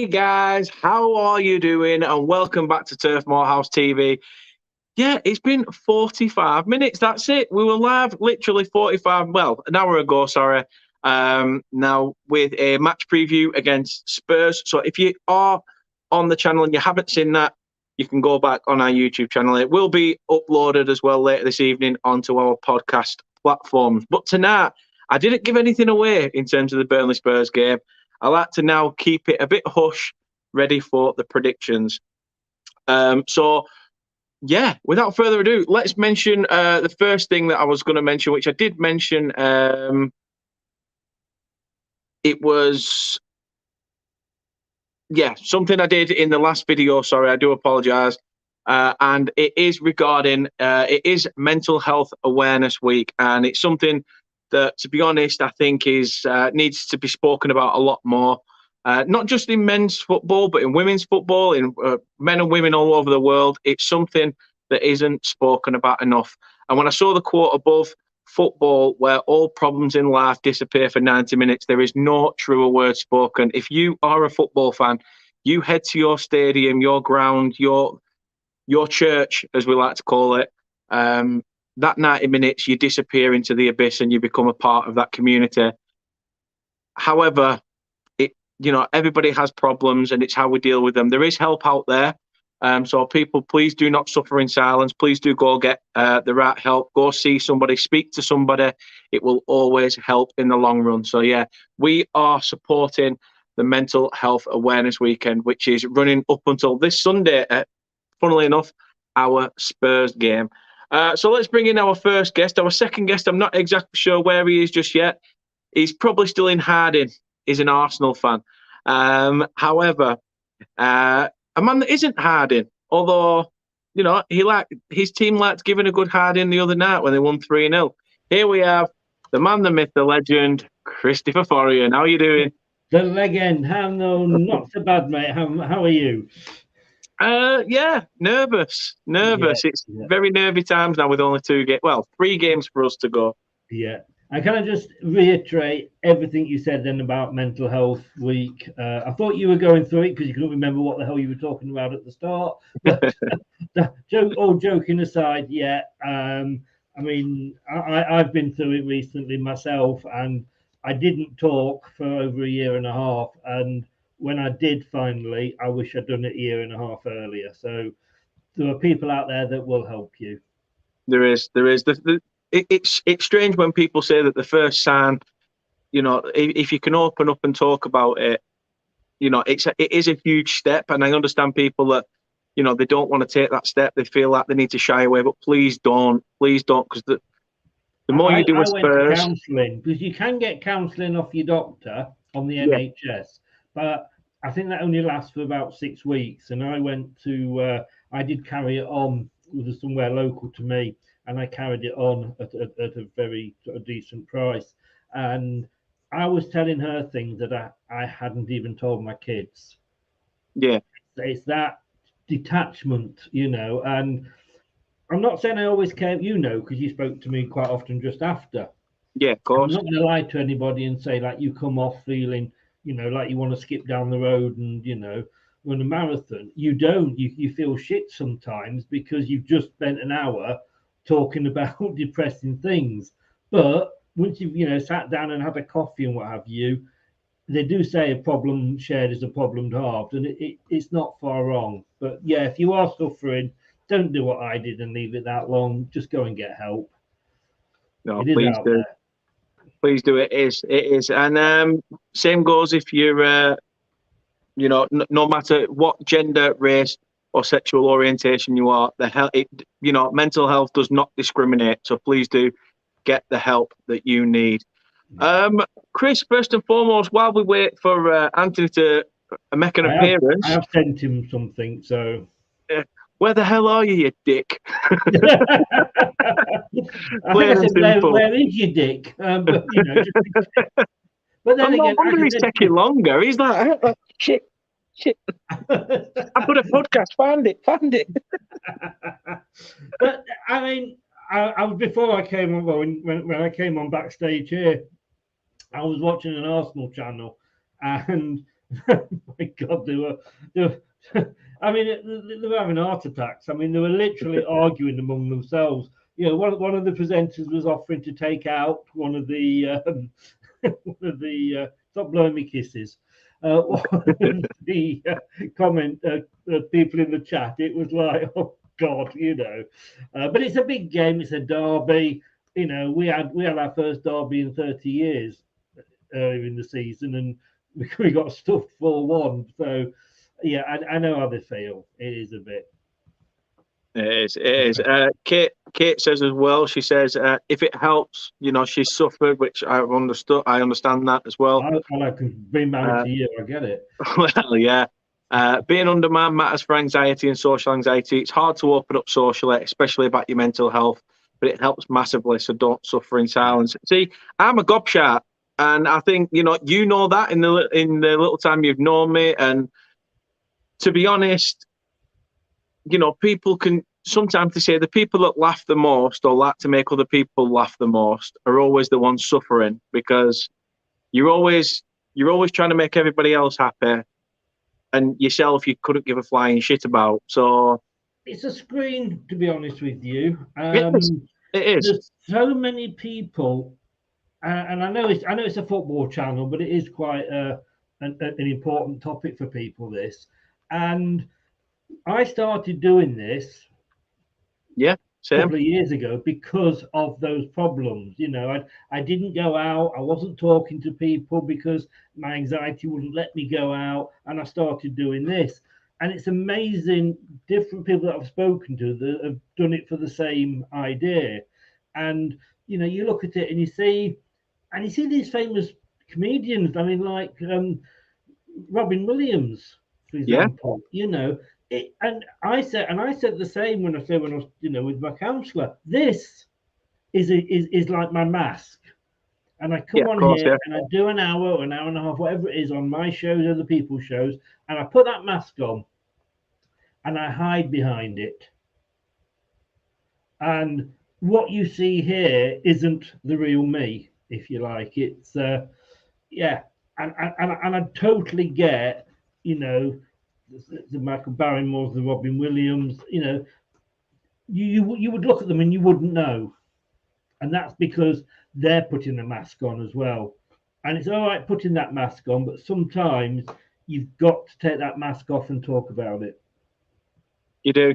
Hey guys, how are you doing? And welcome back to Turf Morehouse TV. Yeah, it's been 45 minutes. That's it. We were live literally an hour ago, sorry. Now with a match preview against Spurs. So if you are on the channel and you haven't seen that, you can go back on our YouTube channel. It will be uploaded as well later this evening onto our podcast platforms. But tonight, I didn't give anything away in terms of the Burnley Spurs game. I like to now keep it a bit hush, ready for the predictions. So, without further ado, let's mention the first thing that I was going to mention, which I did mention. It was, something I did in the last video. Sorry, I do apologise. And it is regarding, it is Mental Health Awareness Week, and it's something that, to be honest, I think needs to be spoken about a lot more. Not just in men's football, but in women's football, in men and women all over the world. It's something that isn't spoken about enough. And when I saw the quote above, football, where all problems in life disappear for 90 minutes, there is no truer word spoken. If you are a football fan, you head to your stadium, your ground, your church, as we like to call it. That 90 minutes, you disappear into the abyss and you become a part of that community. However, everybody has problems and it's how we deal with them. There is help out there. So people, please do not suffer in silence. Please do go get the right help. Go see somebody, speak to somebody. It will always help in the long run. So, we are supporting the Mental Health Awareness Weekend, which is running up until this Sunday, funnily enough, our Spurs game. So let's bring in our first guest. Our second guest, I'm not exactly sure where he is just yet. He's probably still in hiding. He's an Arsenal fan. However, a man that isn't hiding, although, his team liked giving a good hiding the other night when they won 3-0. Here we have the man, the myth, the legend, Christopher Forian. How are you doing? The legend. Not so bad, mate. How are you? Nervous. It's very nervy times now with only 3 games for us to go. Yeah. And can I just reiterate everything you said then about Mental Health Week? I thought you were going through it because you couldn't remember what the hell you were talking about at the start. But all joking aside, I've been through it recently myself, and I didn't talk for over a year and a half. And when I did finally, I wish I'd done it a year and a half earlier. So there are people out there that will help you. There is. It's strange when people say that the first sign, if you can open up and talk about it, it is a huge step. And I understand people that, they don't want to take that step. They feel like they need to shy away, but please don't, because the more you do with Spurs. I went to counselling, because you can get counselling off your doctor on the NHS, but I think that only lasts for about 6 weeks. And I went to, I did carry it on with somewhere local to me, and I carried it on at a very decent price. And I was telling her things that I hadn't even told my kids. Yeah. It's that detachment, and I'm not saying I always care, because you spoke to me quite often just after. Yeah, of course. I'm not going to lie to anybody and say, like, you come off feeling, like you want to skip down the road and, run a marathon. You don't. You feel shit sometimes because you've just spent an hour talking about depressing things. But once you've, sat down and had a coffee and what have you, they do say a problem shared is a problem halved, and it's not far wrong. But if you are suffering, don't do what I did and leave it that long. Just go and get help. No, please do. Please do. It is. And same goes if you're, no matter what gender, race, or sexual orientation you are, mental health does not discriminate. So please do get the help that you need. Chris, first and foremost, while we wait for Anthony to make an appearance, I have sent him something. So where the hell are you dick? I said, where is your dick? But then again, he's taking longer. He's like, shit. I put a podcast. Found it. But I mean, I before I came on, when I came on backstage here, I was watching an Arsenal channel, and My God, they were I mean, they were having heart attacks. I mean, they were literally arguing among themselves. You know, one of the presenters was offering to take out one of the one of the stop blowing me kisses. One of the people in the chat. It was like, oh God, you know. But it's a big game. It's a derby. You know, we had our first derby in 30 years earlier in the season, and we got stuffed 4-1. So yeah, I know how they feel. It is a bit. It is. It is. Kate says as well. She says if it helps, you know, she's suffered, which I understood. I understand that as well. I can be married to you. I get it. Well, yeah. Being undermined matters for anxiety and social anxiety. It's hard to open up socially, especially about your mental health, but it helps massively. So don't suffer in silence. See, I'm a gobshite, and I think you know that in the little time you've known me, and to be honest, you know, people can sometimes they say the people that laugh the most or like to make other people laugh the most are always the ones suffering because you're always trying to make everybody else happy and yourself you couldn't give a flying shit about. So it's a screen, to be honest with you. it is. There's so many people, and I know it's a football channel, but it is quite an important topic for people. This, and I started doing this Yeah, a same. couple of years ago because of those problems. You know, I didn't go out. I wasn't talking to people because my anxiety wouldn't let me go out, and I started doing this. And it's amazing, different people that I've spoken to that have done it for the same idea. And you know, you look at it and you see these famous comedians. I mean, like Robin Williams, for Yeah, example. You know, and I said the same when I was, you know, with my counsellor. This is like my mask, and I yeah, come of on course, here yeah. and I do an hour or an hour and a half, whatever it is, on my shows, other people's shows, and I put that mask on, and I hide behind it. And what you see here isn't the real me, if you like. It's yeah, and I totally get, you know, the Michael Barrymores, the Robin Williams. You know, you would look at them and you wouldn't know, and that's because they're putting a mask on as well. And it's all right putting that mask on, but sometimes you've got to take that mask off and talk about it. You do.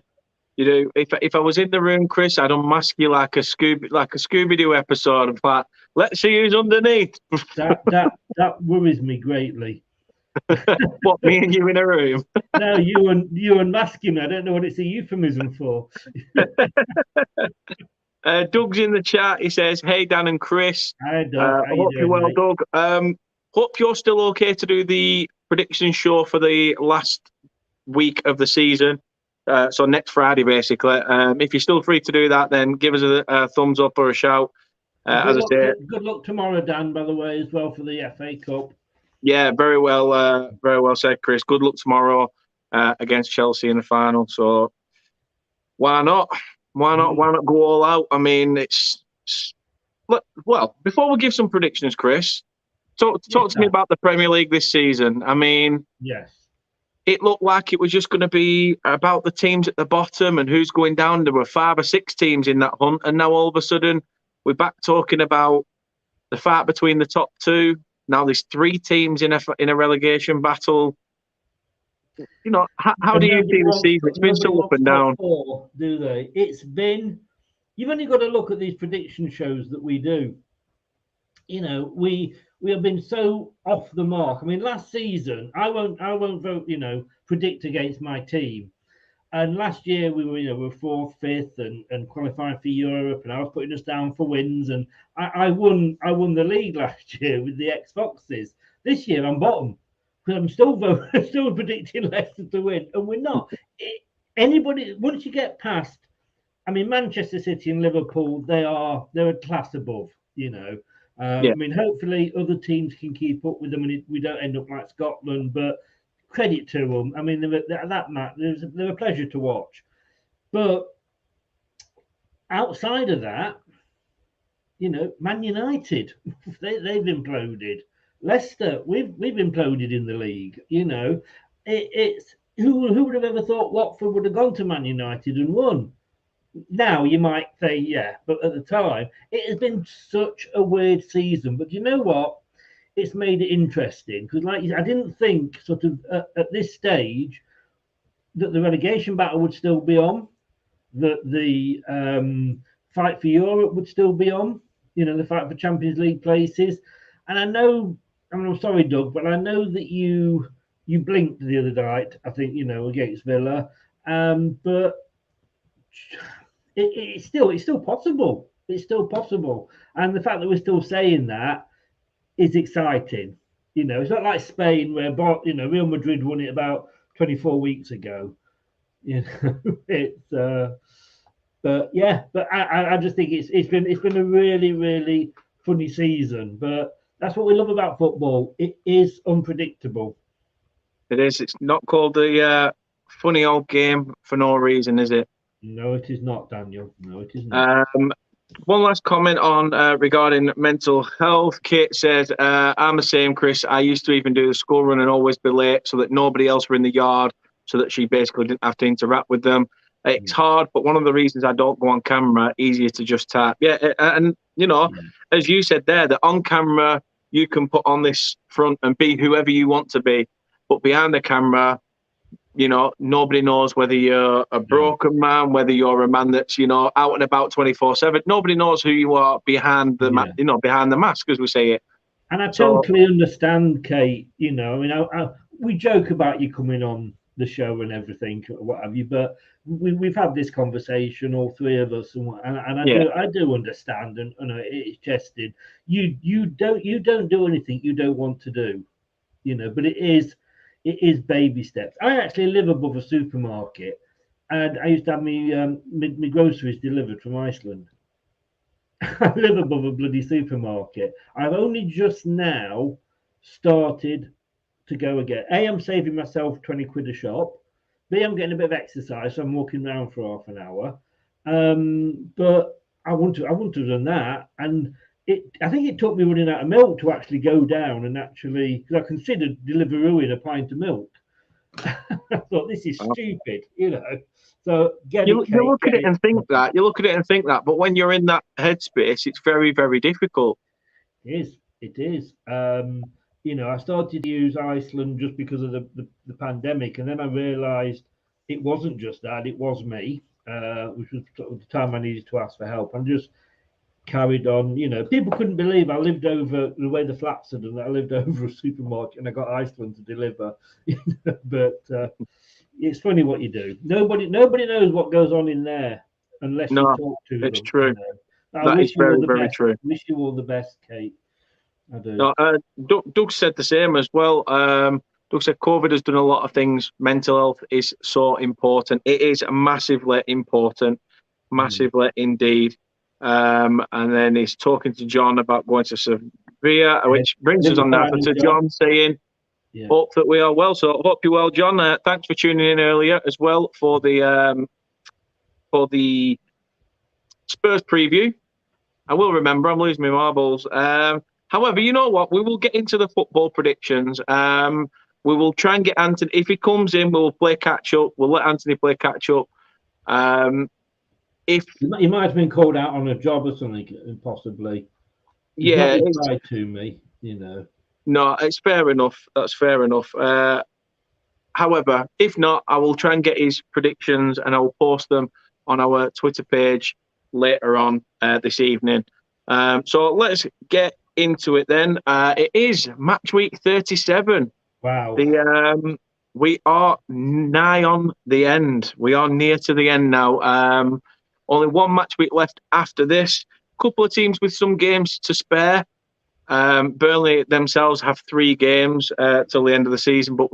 You do. If I was in the room, Chris, I'd unmask you like a Scooby Doo episode. In fact, let's see who's underneath. That worries me greatly. What, me and you in a room? No, you unmasking me. I don't know what it's a euphemism for. Doug's in the chat. He says, "Hey Dan and Chris, Hi Doug, how you hope you're doing, well, mate? Doug. Hope you're still okay to do the prediction show for the last week of the season. So next Friday, basically. If you're still free to do that, then give us a thumbs up or a shout. As I say, Good luck tomorrow, Dan. By the way, as well for the FA Cup. yeah, very well said, Chris. Good luck tomorrow against Chelsea in the final. So why not? Why not go all out? I mean, well. Before we give some predictions, Chris, talk to me about the Premier League this season. I mean, yes, it looked like it was just going to be about the teams at the bottom and who's going down. There were 5 or 6 teams in that hunt, and now all of a sudden we're back talking about the fight between the top 2. Now there's 3 teams in a relegation battle. You know, how do you see the season? It's been so up and down. 4, do they? It's been. You've only got to look at these prediction shows that we do. You know, we have been so off the mark. I mean, last season, I won't vote. You know, predict against my team. And last year we were, you know, we were 4th, 5th, and qualifying for Europe, and I was putting us down for wins, and I won the league last year with the X Foxes. This year I'm bottom because I'm still predicting Leicester to win, and we're not. Anybody once you get past, I mean, Manchester City and Liverpool, they're a class above, you know. Yeah. I mean, hopefully other teams can keep up with them, and we don't end up like Scotland, but. Credit to them. I mean, they're a pleasure to watch. But outside of that, you know, Man United, they've imploded. Leicester, we've imploded in the league. You know, it's who would have ever thought Watford would have gone to Man United and won? Now you might say, yeah, but at the time, it has been such a weird season. But you know what? It's made it interesting because, like, I didn't think sort of at this stage that the relegation battle would still be on, that the fight for Europe would still be on. You know, the fight for Champions League places. And I know, I mean, I'm sorry, Doug, but I know that you blinked the other night. I think against Villa, but it's still possible. It's still possible, and the fact that we're still saying that is exciting. You know, it's not like Spain where Real Madrid won it about 24 weeks ago. You know, it's but yeah, but I just think it's been a really really funny season. But that's what we love about football. It is unpredictable. It is. It's not called the funny old game for no reason, is it? No, it is not, Daniel. No, it is not. One last comment on regarding mental health. Kate says, I'm the same, Chris. I used to even do the school run and always be late so that nobody else were in the yard, so that she basically didn't have to interact with them. It's hard, but one of the reasons I don't go on camera, easier to just type. Yeah, and as you said there, that on camera you can put on this front and be whoever you want to be, but behind the camera, nobody knows whether you're a broken man, whether you're a man that's, out and about 24/7. Nobody knows who you are behind the behind the mask, as we say it. And I totally understand, Kate. I mean, we joke about you coming on the show and everything, what have you, but we've had this conversation, all three of us, and I do understand, and it's chested. You don't do anything you don't want to do, but it is baby steps. I actually live above a supermarket, and I used to have my groceries delivered from Iceland. I live above a bloody supermarket. I've only just now started to go again. A, I'm saving myself 20 quid a shop. B, I'm getting a bit of exercise, so I'm walking around for half an hour. But I want to have done that, and I think it took me running out of milk to actually go down and actually, because I considered Deliverooing a pint of milk. I thought this is stupid, So you look at it and think that. You look at it and think that, but when you're in that headspace, it's very, very difficult. It is. I started to use Iceland just because of the pandemic, and then I realised it wasn't just that; it was me, which was the time I needed to ask for help, and just carried on. People couldn't believe I lived over the way the flats are done. I lived over a supermarket, and I got Iceland to deliver. But it's funny what you do. Nobody knows what goes on in there unless you talk to them. It's true. That is very, very true. Wish you all the best, Kate. I do. No, Doug said the same as well. Doug said COVID has done a lot of things. Mental health is so important. It is massively important, massively indeed. And then he's talking to John about going to Sevilla, which brings us on now to John saying, hope that we are well. So hope you're well, John. Thanks for tuning in earlier as well for the Spurs preview. I will remember. I'm losing my marbles. However, you know what? We will get into the football predictions. We will try and get Anthony. If he comes in, we'll play catch up. We'll let Anthony play catch up. If he might have been called out on a job or something, possibly. Yeah, he lied to me. No, it's fair enough. That's fair enough. However, if not, I will try and get his predictions and I will post them on our Twitter page later on this evening. So let's get into it then. It is match week 37. Wow. We are nigh on the end. We are near to the end now. Only one match week left after this. Couple of teams with some games to spare. Burnley themselves have 3 games till the end of the season, but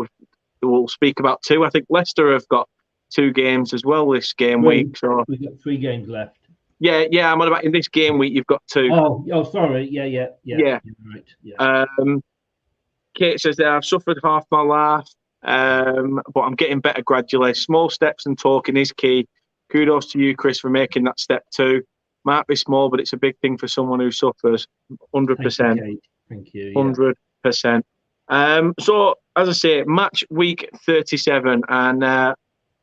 we'll speak about 2. I think Leicester have got 2 games as well this game week. So we've got 3 games left. Yeah. I'm on about in this game week. You've got 2. Oh, sorry. Yeah. Right. Yeah. Kate says that I've suffered half my life, but I'm getting better gradually. Small steps and talking is key. Kudos to you, Chris, for making that step too. Might be small, but it's a big thing for someone who suffers. 100%. Thank you. 100%. So, as I say, match week 37. And,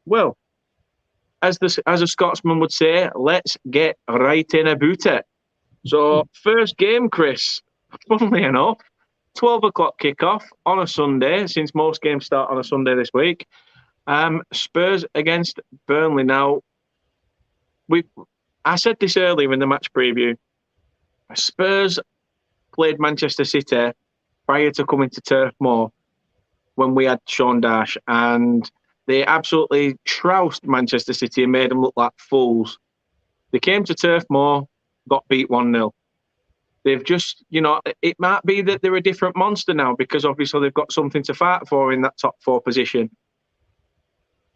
well, as a Scotsman would say, let's get right in about it. So, first game, Chris, funnily enough, 12 o'clock kickoff on a Sunday, since most games start on a Sunday this week. Spurs against Burnley. Now, I said this earlier in the match preview. Spurs played Manchester City prior to coming to Turf Moor when we had Sean Dash, and they absolutely trounced Manchester City and made them look like fools. They came to Turf Moor, got beat 1-0. They've just, it might be that they're a different monster now because obviously they've got something to fight for in that top 4 position.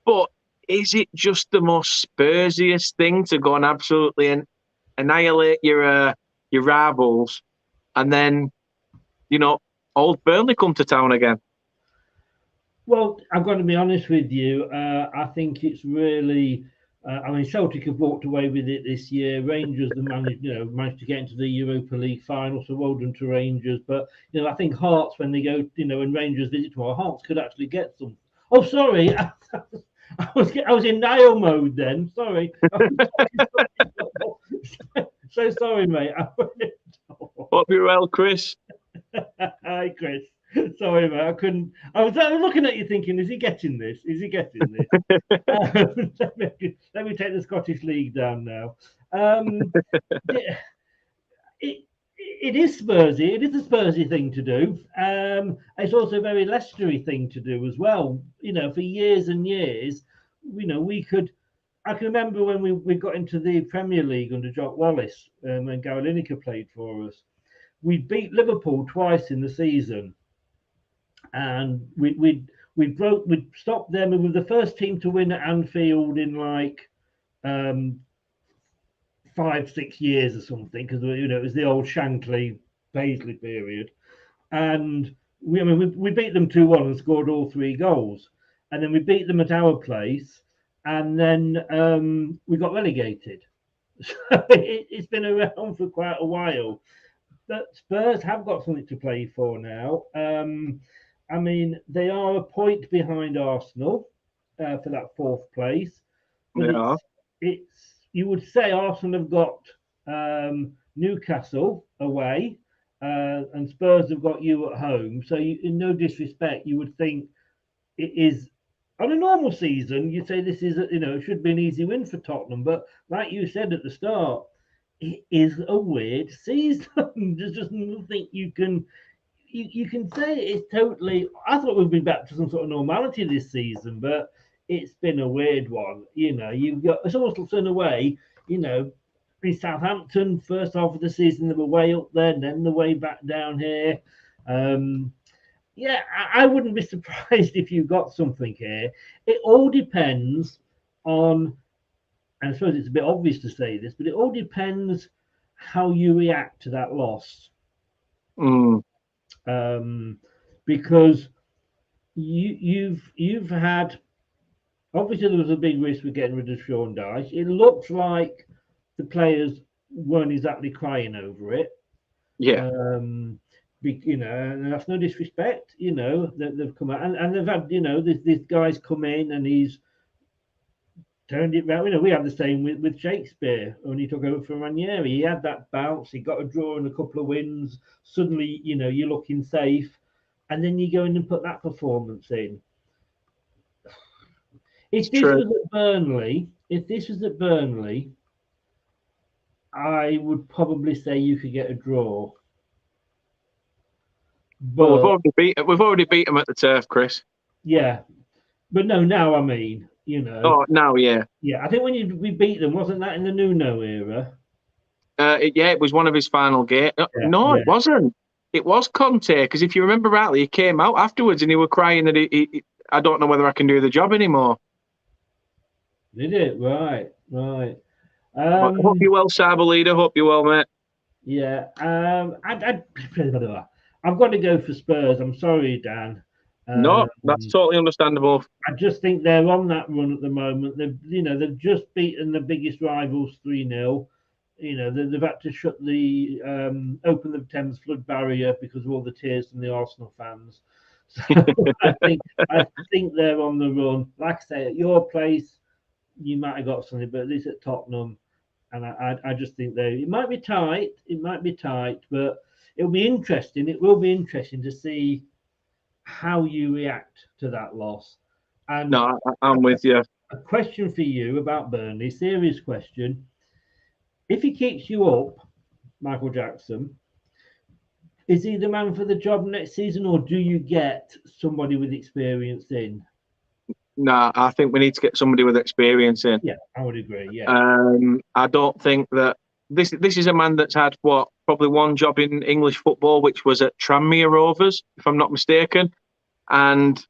But is it just the most Spursiest thing to go and absolutely annihilate your rivals, and then, old Burnley come to town again? Well, I've got to be honest with you. I think it's really. Celtic have walked away with it this year. Rangers have managed to get into the Europa League final, so well done to Rangers. But I think Hearts, when they go, when Rangers visit tomorrow, Hearts could actually get some. Oh, sorry, I was in Niall mode then. Sorry. So sorry, mate. Hope you're well, Chris. Hi, Chris. Sorry, mate. I couldn't. I was looking at you thinking, is he getting this? Is he getting this? Let me take the Scottish League down now. It is Spursy. It is a Spursy thing to do. It's also a very Leicestery thing to do as well. For years and years, we could. I can remember when we got into the Premier League under Jock Wallace, when Gary Lineker played for us. We beat Liverpool twice in the season. And we stopped them. We were the first team to win at Anfield in 5-6 years or something, because it was the old Shankly Paisley period, and we beat them 2-1 and scored all 3 goals, and then we beat them at our place, and then we got relegated. So it's been around for quite a while. But Spurs have got something to play for now. They are a point behind Arsenal for that 4th place. But you would say Arsenal have got Newcastle away, and Spurs have got you at home. So, in no disrespect, you would think it is, on a normal season, you'd say this is, it should be an easy win for Tottenham. But like you said at the start, it is a weird season. There's just nothing you can say it's totally. I thought we'd be back to some sort of normality this season, but it's been a weird one. You've got, it's almost in a way, in Southampton, first half of the season they were way up there, and then the way back down here. I wouldn't be surprised if you got something here. It all depends on, and I suppose it's a bit obvious to say this, but it all depends how you react to that loss. Because you've had, obviously there was a big risk with getting rid of Sean Dyche. It looks like the players weren't exactly crying over it. Yeah. And that's no disrespect. They've come out and they've had, this guy's come in and he's turned it round. We had the same with Shakespeare when he took over from Ranieri. He had that bounce. He got a draw and a couple of wins. Suddenly, you're looking safe, and then you go in and put that performance in. If this was at Burnley, I would probably say you could get a draw. But we've already beat them at the Turf, Chris. Yeah, but no, now I mean. Oh, now, yeah. Yeah, I think when we beat them, wasn't that in the Nuno era? It was one of his final games. It wasn't. It was Conte, because if you remember rightly, he came out afterwards and he was crying that he I don't know whether I can do the job anymore. Did it? Right. I hope you're well, Cyber Leader. Hope you're well, mate. Yeah. I've got to go for Spurs. I'm sorry, Dan. No, that's totally understandable. I just think they're on that run at the moment. They've just beaten the biggest rivals 3-0. They've had to shut the open the Thames flood barrier because of all the tears from the Arsenal fans. So I think they're on the run. Like I say, at your place, you might have got something, but at least at Tottenham, and I just think it might be tight. It might be tight, but it'll be interesting. It will be interesting to see how you react to that loss. And No, I'm with you. a question for you about Burnley, serious question. If he keeps you up, Michael Jackson, is he the man for the job next season, or do you get somebody with experience in? No, I think we need to get somebody with experience in. Yeah, I would agree. Yeah. I don't think that this is a man that's had probably one job in English football, which was at Tranmere Rovers, if I'm not mistaken, and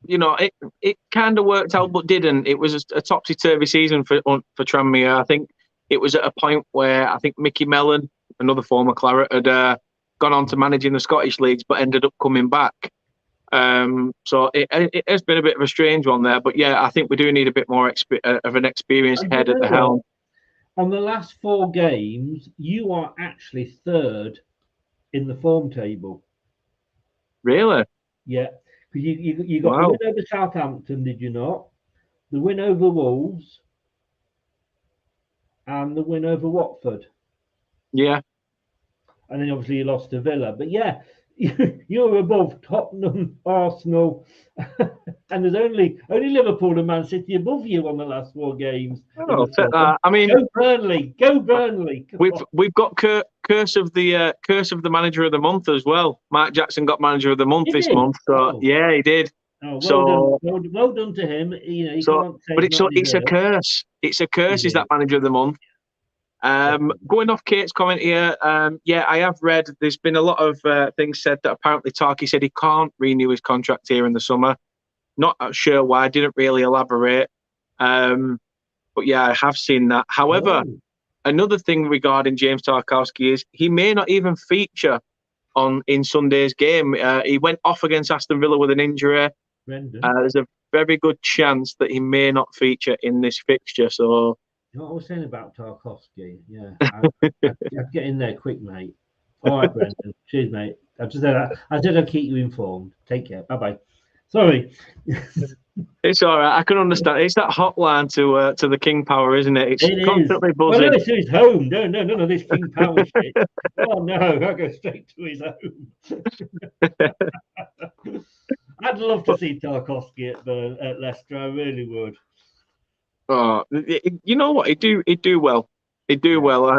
it kind of worked out, but didn't. It was a topsy-turvy season for Tranmere. I think it was at a point where I think Mickey Mellon, another former Claret, had gone on to managing the Scottish leagues, but ended up coming back. So it has been a bit of a strange one there. But yeah, I think we do need a bit more of an experienced head at the helm. On the last 4 games, you are actually 3rd in the form table. Really? Yeah. Because you got the win over Southampton, did you not? The win over Wolves. And the win over Watford. Yeah. And then obviously you lost to Villa. But yeah, you're above Tottenham, Arsenal, and there's only Liverpool and Man City above you on the last 4 games. I mean, go Burnley, go Burnley. We've got curse of the manager of the month as well. Mark Jackson got manager of the month this month. So yeah, he did. Oh, well done to him. Can't say but it's a curse. It's a curse. Is that manager of the month? Going off Kate's comment here, I have read there's been a lot of things said that apparently Tarky said he can't renew his contract here in the summer. Not sure why, didn't really elaborate. But yeah, I have seen that. However, another thing regarding James Tarkowski is he may not even feature in Sunday's game. He went off against Aston Villa with an injury. There's a very good chance that he may not feature in this fixture. So. You know what I was saying about Tarkowski? Yeah, I'd get in there quick, mate. All right, Brendan. Cheers, mate. I said I'd keep you informed. Take care. Bye-bye. Sorry. It's all right. I can understand. It's that hotline to the King Power, isn't it? It's constantly buzzing. Well, no, it's his home. No, this King Power shit. Oh, no, I go straight to his home. I'd love to see Tarkowski at Leicester. I really would. Oh, you know what? He'd do well. He'd do well.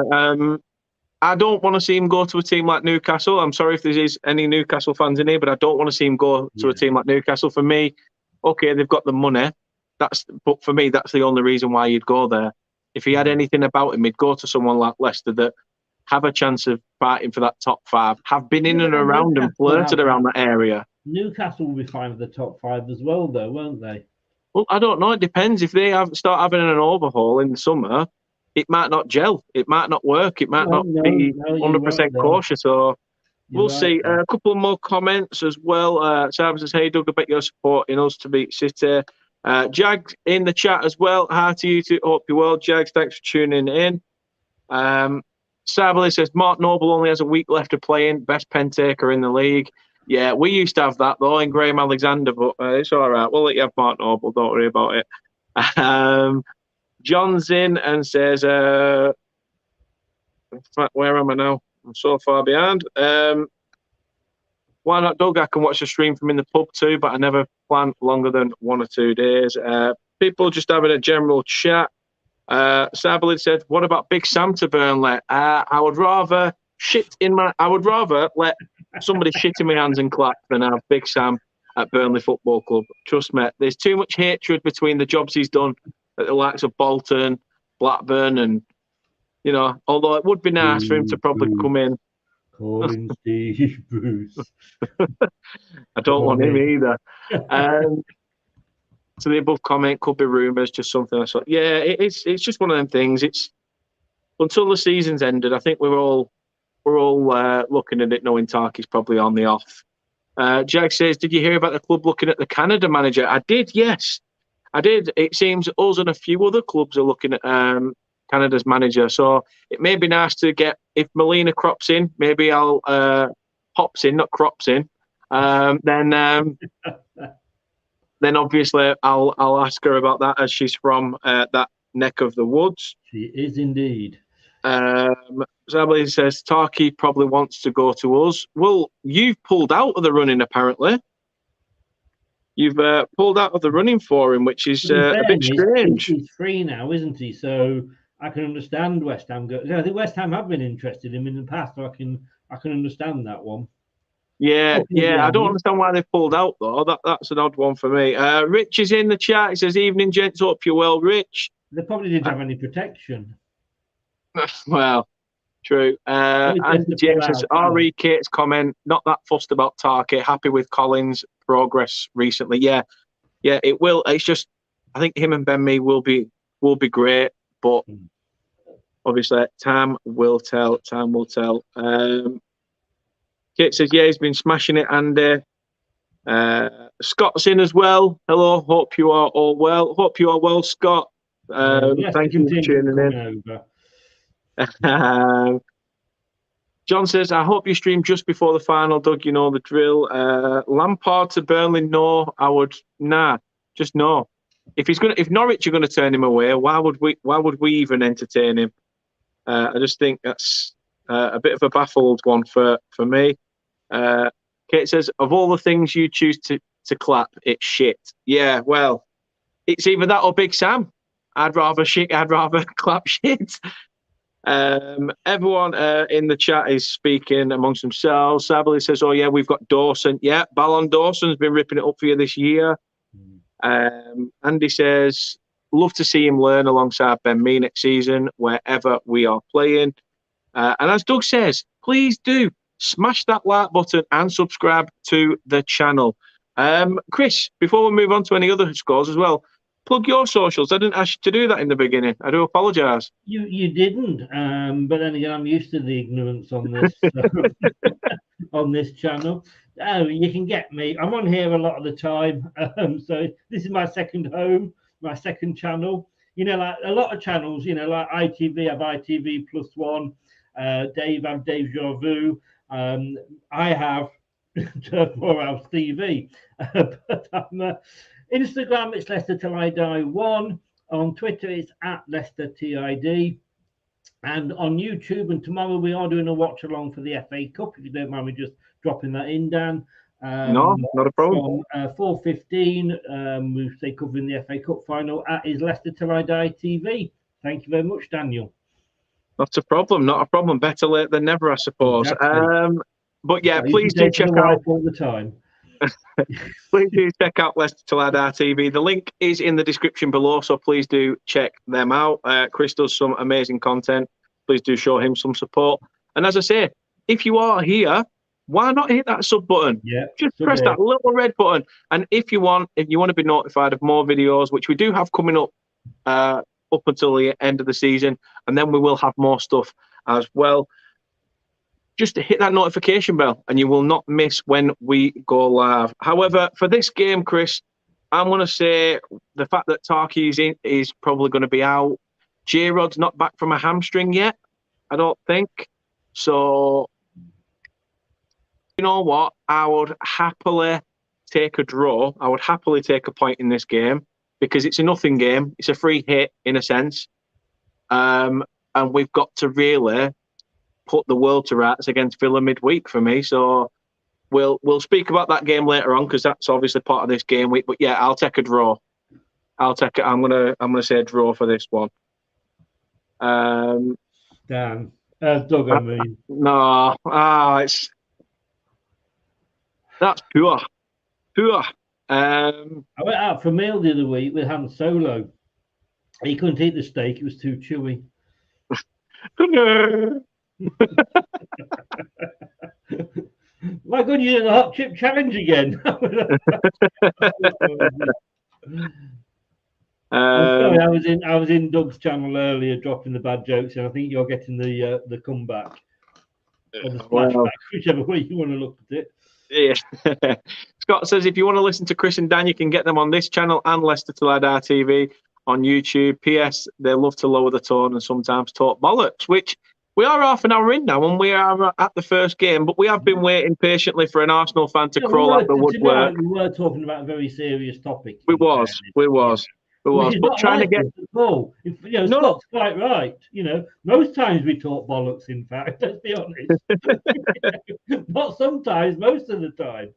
I don't want to see him go to a team like Newcastle. I'm sorry if there's any Newcastle fans in here, but I don't want to see him go to a team like Newcastle. For me, okay, they've got the money. But for me, that's the only reason why you'd go there. If he had anything about him, he'd go to someone like Leicester that have a chance of fighting for that top 5, have been in and around and flirted around that area. Newcastle will be fine for the top 5 as well, though, won't they? Well, I don't know. It depends. If they start having an overhaul in the summer, it might not gel. It might not work. It might not be 100% cautious. So we'll see. A couple more comments as well. Sam says, "Hey, Doug, I bet you're supporting us to beat City." Jags in the chat as well. Hi to you two. Hope you're well, Jags. Thanks for tuning in. Sabally says, "Mark Noble only has a week left of playing. Best pen taker in the league." Yeah, we used to have that, though, in Graham Alexander, but it's all right. We'll let you have Mark Noble. Don't worry about it. John's in and says, where am I now? I'm so far behind. Why not, Doug? I can watch the stream from in the pub too, but I never plan longer than 1 or 2 days. People just having a general chat. Sabalid said, what about Big Sam to Burnley? I would rather let somebody shit in my hands and clap than have Big Sam at Burnley Football Club. Trust me, there's too much hatred between the jobs he's done at the likes of Bolton, Blackburn, and although it would be nice for him to probably come in. Calling Steve Bruce. I don't want him either. So the above comment could be rumours, just something I saw. Yeah, it's just one of them things. It's until the season's ended. I think we're all looking at it, knowing Tarky's probably on the off. Jag says, "Did you hear about the club looking at the Canada manager?" I did. Yes, I did. It seems us and a few other clubs are looking at Canada's manager. So it may be nice to get, if Melina crops in, maybe I'll pops in, not crops in. Then obviously I'll ask her about that, as she's from that neck of the woods. She is indeed. Somebody says Tarky probably wants to go to us. Well, you've pulled out of the running apparently. You've pulled out of the running for him, which is a bit strange. He's free now, isn't he? So I can understand West Ham. I think West Ham have been interested in him in the past, so I can understand that one. Yeah. I don't understand why they've pulled out though. That's an odd one for me. Rich is in the chat. He says, "Evening, gents. Hope you're well, Rich." They probably didn't have any protection. Well, true. Andy James says, "RE Kate's comment. Not that fussed about Tarky. Happy with Collins' progress recently. Yeah. It will. It's just, I think him and Ben Mee will be great, but obviously time will tell. Time will tell." Kate says, "Yeah, he's been smashing it." And Scott's in as well. Hello. Hope you are all well. Hope you are well, Scott. Thank you for tuning in. John says, "I hope you stream just before the final, Doug. You know the drill." Lampard to Burnley, no. I would just no. If Norwich are gonna turn him away, why would we even entertain him? I just think that's a bit of a baffled one for me. Kate says, "Of all the things you choose to clap, it's shit." Yeah, well, it's either that or Big Sam. I'd rather clap shit. Everyone in the chat is speaking amongst themselves. Sabely says, "Oh yeah, we've got Dawson." Yeah, Ballon Dawson's been ripping it up for you this year. Andy says, "Love to see him learn alongside Ben Mee next season, wherever we are playing." And as Doug says, please do smash that like button and subscribe to the channel. Chris, before we move on to any other scores as well, plug your socials. I didn't ask you to do that in the beginning. I do apologise. You didn't, but then again, I'm used to the ignorance on this on this channel. Oh, you can get me. I'm on here a lot of the time, so this is my second home, my second channel. You know, like a lot of channels, you know, like ITV have ITV +1, Dave have Dave Jarvu. I have Turf Morehouse TV, but Instagram it's Leicester Till I Die 1. On Twitter it's @LeicesterTID, and on YouTube. And tomorrow we are doing a watch along for the FA Cup. If you don't mind me just dropping that in, Dan. No, not a problem. From 4:15, we stay covering the FA Cup final is Leicester Till I Die TV. Thank you very much, Daniel. Not a problem. Not a problem. Better late than never, I suppose. Exactly. But yeah, please do check out all the time. Please do check out Leicester Till I Die TV. The link is in the description below, so please do check them out. Chris does some amazing content. Please do show him some support. And as I say, if you are here, why not hit that sub button? Yeah, just press that little red button. And if you want to be notified of more videos, which we do have coming up until the end of the season, and then we will have more stuff as well, just to hit that notification bell and you will not miss when we go live. However, for this game, Chris, I'm going to say the fact that Tarky is probably going to be out. J-Rod's not back from a hamstring yet, I don't think. So, you know what? I would happily take a draw. I would happily take a point in this game because it's a nothing game. It's a free hit in a sense. And we've got to really put the world to rights against Villa midweek for me. So we'll speak about that game later on because that's obviously part of this game week. But yeah, I'll take a draw. I'm gonna say a draw for this one. Doug, I mean. No, that's poor. I went out for a meal the other week with Han Solo. He couldn't eat the steak; it was too chewy. My God, you're in the hot chip challenge again. I'm sorry, I was in Doug's channel earlier, dropping the bad jokes, and I think you're getting the comeback or the splashback, whichever way you want to look at it. Yeah. Scott says if you want to listen to Chris and Dan, you can get them on this channel and Leicester Till I Die TV on YouTube. P.S. They love to lower the tone and sometimes talk bollocks, which we are half an hour in now, and we are at the first game. But we have been waiting patiently for an Arsenal fan to crawl out the woodwork. We were talking about a very serious topic. We was. Which is but not trying like to get at all. Scott's quite right. Most times we talk bollocks. In fact, let's be honest. Not sometimes, most of the time.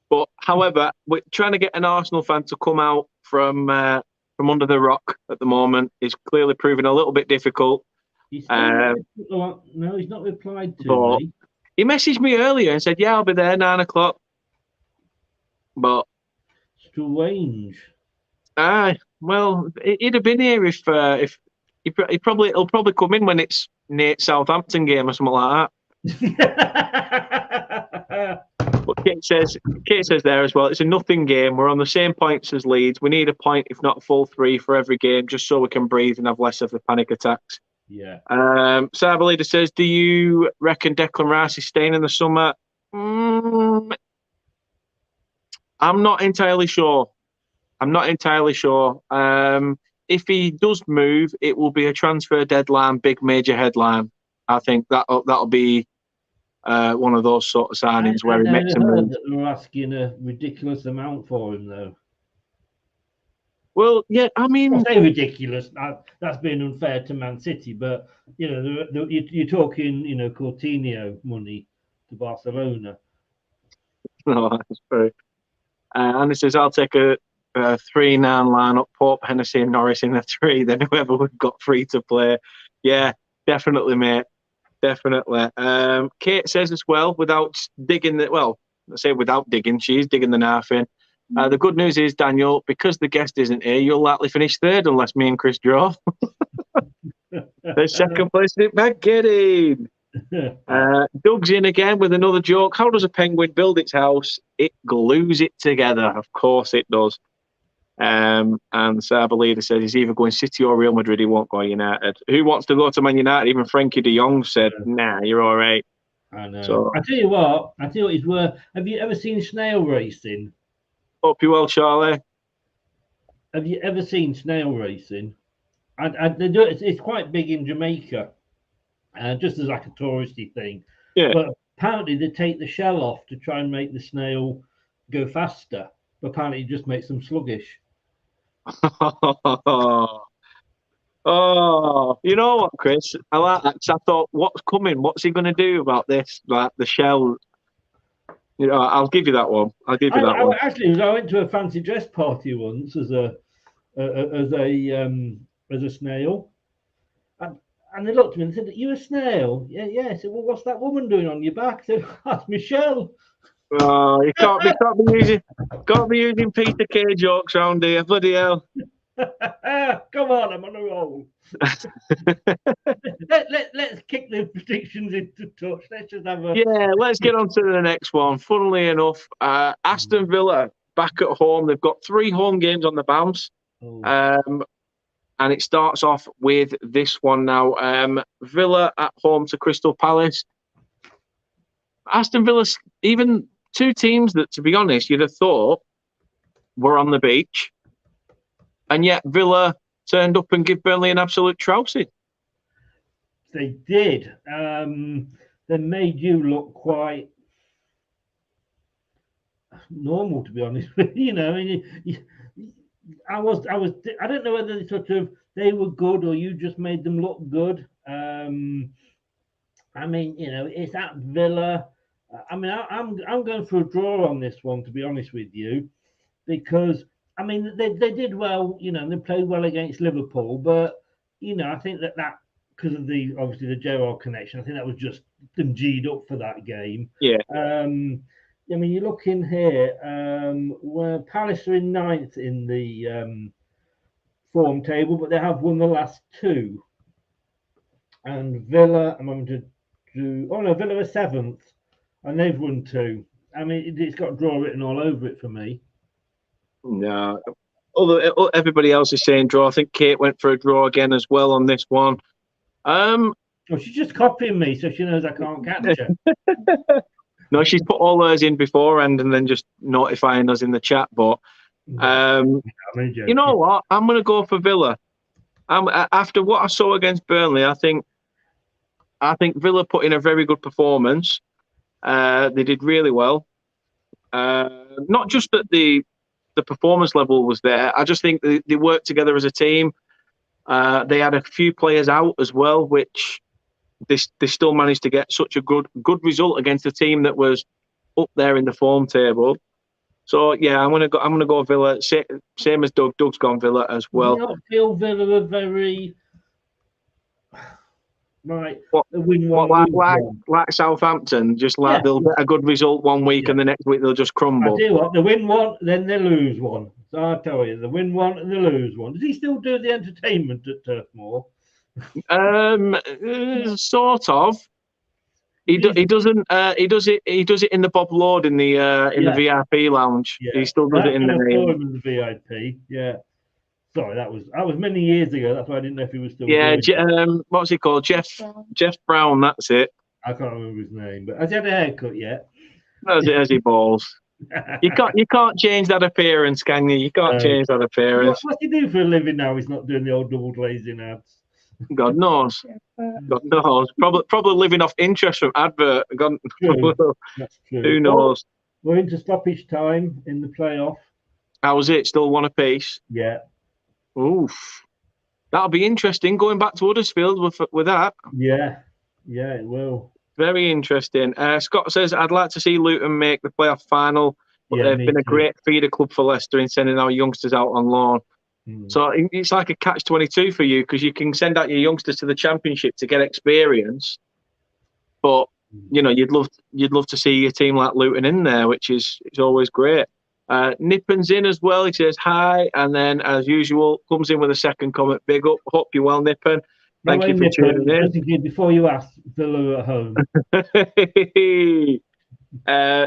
But however, we're trying to get an Arsenal fan to come out from under the rock at the moment is clearly proving a little bit difficult. He's no, he's not replied to me. He messaged me earlier and said, "Yeah, I'll be there 9 o'clock." But strange. Well, he'd have been here if he'll probably come in when it's near Southampton game or something like that. But Kate says there as well, it's a nothing game. We're on the same points as Leeds. We need a point, if not a full 3 for every game, just so we can breathe and have less of the panic attacks. Yeah. Cyberleader says, do you reckon Declan Rice is staying in the summer? I'm not entirely sure. If he does move, it will be a transfer deadline, big major headline. I think that'll be one of those sort of signings where he makes a move. They're asking a ridiculous amount for him, though. Well, yeah, I mean, I say ridiculous. That's being unfair to Man City, but you're talking, Coutinho money to Barcelona. No, that's true. And he says, I'll take a 3-9 lineup, Pope, Hennessy, and Norris in the 3. Then whoever we've got free to play. Yeah, definitely, mate. Definitely. Kate says as well, without digging, she's digging the knife in. The good news is, Daniel, because the guest isn't here, you'll likely finish third unless me and Chris draw. The second place is back getting. Doug's in again with another joke. How does a penguin build its house? It glues it together. Of course it does. And Cyberleader says he's either going City or Real Madrid. He won't go United. Who wants to go to Man United? Even Frankie de Jong said, nah, you're all right. I know. So, I tell you what it's worth. Have you ever seen snail racing? Hope you well, Charlie. Have you ever seen snail racing? They do it. It's quite big in Jamaica, just as like a touristy thing. Yeah. But apparently they take the shell off to try and make the snail go faster. But apparently it just makes them sluggish. Oh, you know what, Chris? I like that. I thought, what's coming? What's he going to do about this? Like the shell. I'll give you that one. One. Actually, I went to a fancy dress party once as a snail, and they looked at me and said, "Are you a snail?" Yeah. I said, "Well, what's that woman doing on your back?" I said, "That's Michelle." Oh, you can't be using Peter Kay jokes around here, bloody hell. Come on, I'm on a roll. Let's kick the predictions into touch. Let's just have a let's get on to the next one. Funnily enough, Aston Villa back at home. They've got 3 home games on the bounce. And it starts off with this one now. Villa at home to Crystal Palace. Aston Villa, even 2 teams that, to be honest, you'd have thought were on the beach. And yet Villa turned up and give Burnley an absolute trouncing. They did. They made you look quite normal, to be honest with you. I don't know whether they were good or you just made them look good. It's at Villa. I'm going for a draw on this one, to be honest with you, because they did well, and they played well against Liverpool, but I think that because of the Gerrard connection, I think that was just them G'd up for that game. Yeah. You look in here, where Palace are in 9th in the form table, but they have won the last 2. And Villa, Villa are 7th, and they've won 2. It's got draw written all over it for me. No. Although everybody else is saying draw. I think Kate went for a draw again as well on this one. She's just copying me, so she knows I can't catch her. No, she's put all hers in beforehand and then just notifying us in the chat. But Um, I'm only you know joking. what? I'm going to go for Villa. After what I saw against Burnley, I think Villa put in a very good performance. They did really well. Not just that the performance level was there. I just think they worked together as a team. They had a few players out as well, which they still managed to get such a good result against a team that was up there in the form table. So yeah, I'm gonna go Villa. Same as Doug. Doug's gone Villa as Do you well. not feel Villa are very right? What The win what one, like lose like one. like Southampton, just like Yeah, they'll get a good result one week yeah. and the next week they'll just I crumble. tell you what, they win one, then they lose one. So I tell you, they win one and they lose one. Does he still do the entertainment at Turf Moor? Sort of. He He's, doesn't he does it in the Bob Lord in the yeah, VIP lounge. He yeah. still does it That's in when I saw the him in the VIP. Yeah. Sorry, that was many years ago. That's why I didn't know if he was still yeah. doing it. What's he called? Jeff Brown. That's it. I can't remember his name, but has he had a haircut yet? As he balls. You can't change that appearance, can you? You can't No. change that What, appearance. what's he do for a living now? He's not doing the old double glazing ads. God knows. God knows. Probably living off interest from advert. God, True. That's who true. Oh, knows? we're into stoppage time in the playoff. How was it? Still one apiece. Yeah, Oof. That'll be interesting. Going back to Huddersfield with that. yeah, yeah. It will. Very interesting. Scott says, I'd like to see Luton make the playoff final, but Yeah, they've me been a too. great feeder club for Leicester in sending our youngsters out on loan. Mm. So it's like a catch-22 for you because you can send out your youngsters to the Championship to get experience, but you'd love to see a team like Luton in there, which is always great. Nippon's in as well. He says hi, and then as usual comes in with a second comment. Big up, hope you're well, Nippon. By the Thank way, you for tuning Nippon, in. just in case, before you ask, Villa at home.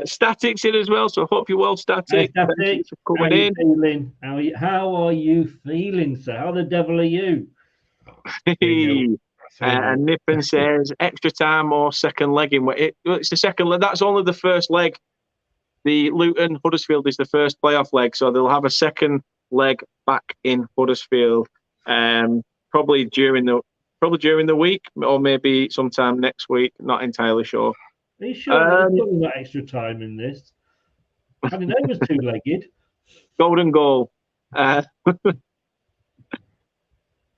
Static's in as well, so hope you're well, Hey, Static. Thank you Static, for how coming you in. feeling? How are you feeling, sir? How the devil are you? 3-0. 3-0. And Nippon says extra time or second leg in. It's the second leg. That's only the first leg. The Luton Huddersfield is the first playoff leg, so they'll have a second leg back in Huddersfield, probably during the week or maybe sometime next week. Not entirely sure. Are you sure there's talking about extra time in this? I didn't know it was two-legged. Golden goal.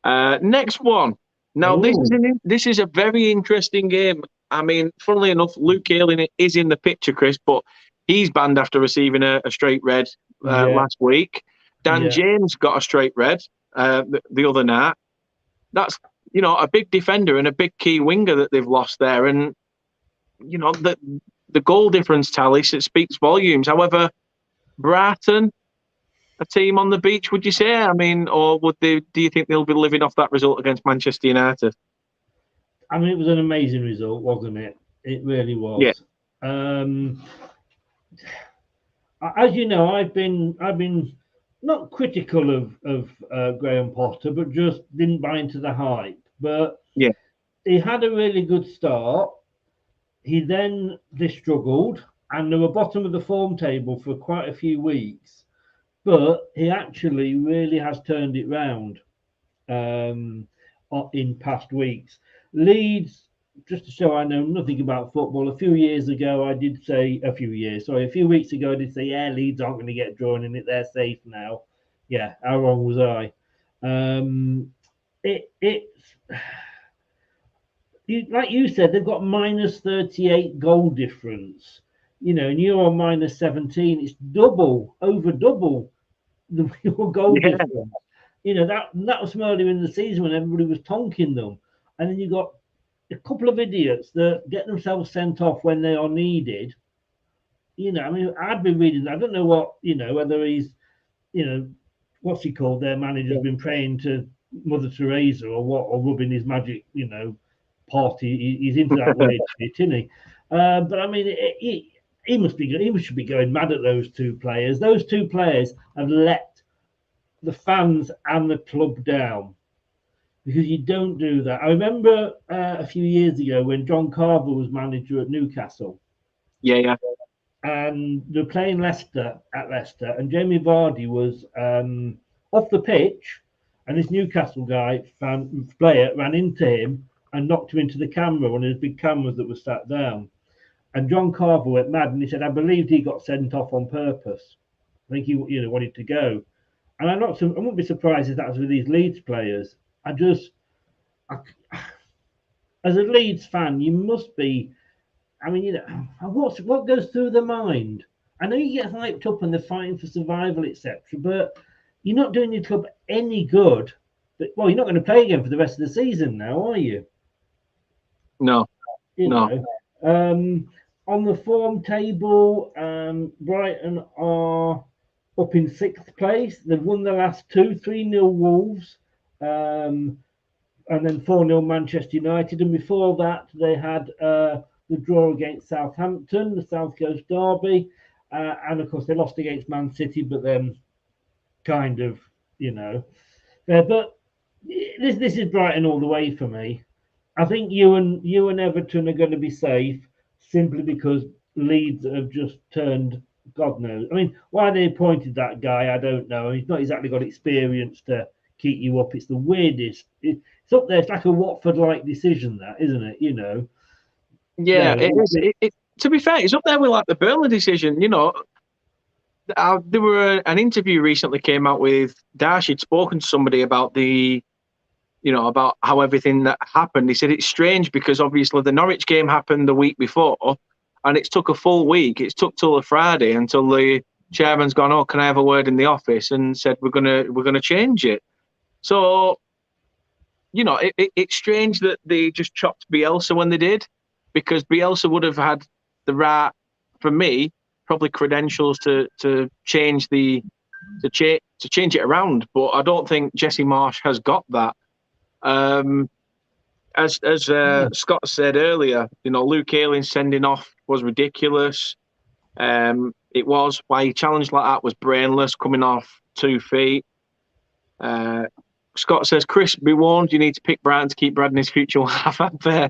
Next one. Now this is a very interesting game. I mean, funnily enough, Luke Ayling is in the picture, Chris, but he's banned after receiving a straight red last week. Dan James got a straight red the other night. That's a big defender and a big key winger that they've lost there, and the goal difference tally speaks volumes. However, Brighton, a team on the beach, would you say? I mean, or do you think they'll be living off that result against Manchester United? I mean, it was an amazing result, wasn't it? It really was. Yeah. As you know, I've been not critical of Graham Potter, but just didn't buy into the hype. But yeah, he had a really good start. They struggled, and they were bottom of the form table for quite a few weeks. But he actually really has turned it round in past weeks. Leeds, just to show I know nothing about football, a few weeks ago, I did say, yeah, Leeds aren't going to get drawn in it. They're safe now. Yeah, how wrong was I? Like you said, they've got minus 38 goal difference, and you're on minus 17. It's over double your goal difference. That was from earlier in the season when everybody was tonking them. And then you got a couple of idiots that get themselves sent off when they are needed. I mean, I've been reading, I don't know what, whether he's, what's he called? Their manager's been praying to Mother Teresa or what, or rubbing his magic, pot. He's into that way, isn't he? But I mean, he should be going mad at those two players. Those two players have let the fans and the club down, because you don't do that. I remember a few years ago when John Carver was manager at Newcastle. Yeah. and they're playing Leicester at Leicester, and Jamie Vardy was off the pitch, and this Newcastle player ran into him and knocked him into the camera, one of those big cameras that was sat down. And John Carver went mad, and he said, "I believed he got sent off on purpose. I think he, wanted to go." And I wouldn't be surprised if that was with these Leeds players. As a Leeds fan, you must be. I mean, what goes through the mind? I know you get hyped up and they're fighting for survival, etc., but you're not doing your club any good. Well, you're not going to play again for the rest of the season now, are you? No, no. On the form table, Brighton are up in 6th place. They've won the last two, 3-0 Wolves, and then 4-0 Manchester United. And before that, they had the draw against Southampton, the South Coast Derby. And of course, they lost against Man City, but then kind of, but this is Brighton all the way for me. I think you and Everton are going to be safe simply because Leeds have just turned, God knows. I mean, why they appointed that guy, I don't know. He's not exactly got experience to keep you up. It's the weirdest. It's up there. It's like a Watford-like decision, that, isn't it? Yeah, it is. To be fair, it's up there with like the Burnley decision. There were an interview recently came out with Dash. He'd spoken to somebody about about how everything that happened. He said it's strange because obviously the Norwich game happened the week before, and it took a full week. It took till a Friday until the chairman's gone, "Oh, can I have a word in the office?" and said we're gonna change it. So, it's strange that they just chopped Bielsa when they did, because Bielsa would have had the right, for me, probably credentials to change to change it around. But I don't think Jesse Marsh has got that. As Scott said earlier, Luke Ayling sending off was ridiculous. It was why he challenged like that was brainless, coming off 2 feet. Scott says, "Chris, be warned, you need to pick Brighton to keep Brad in his future half up there."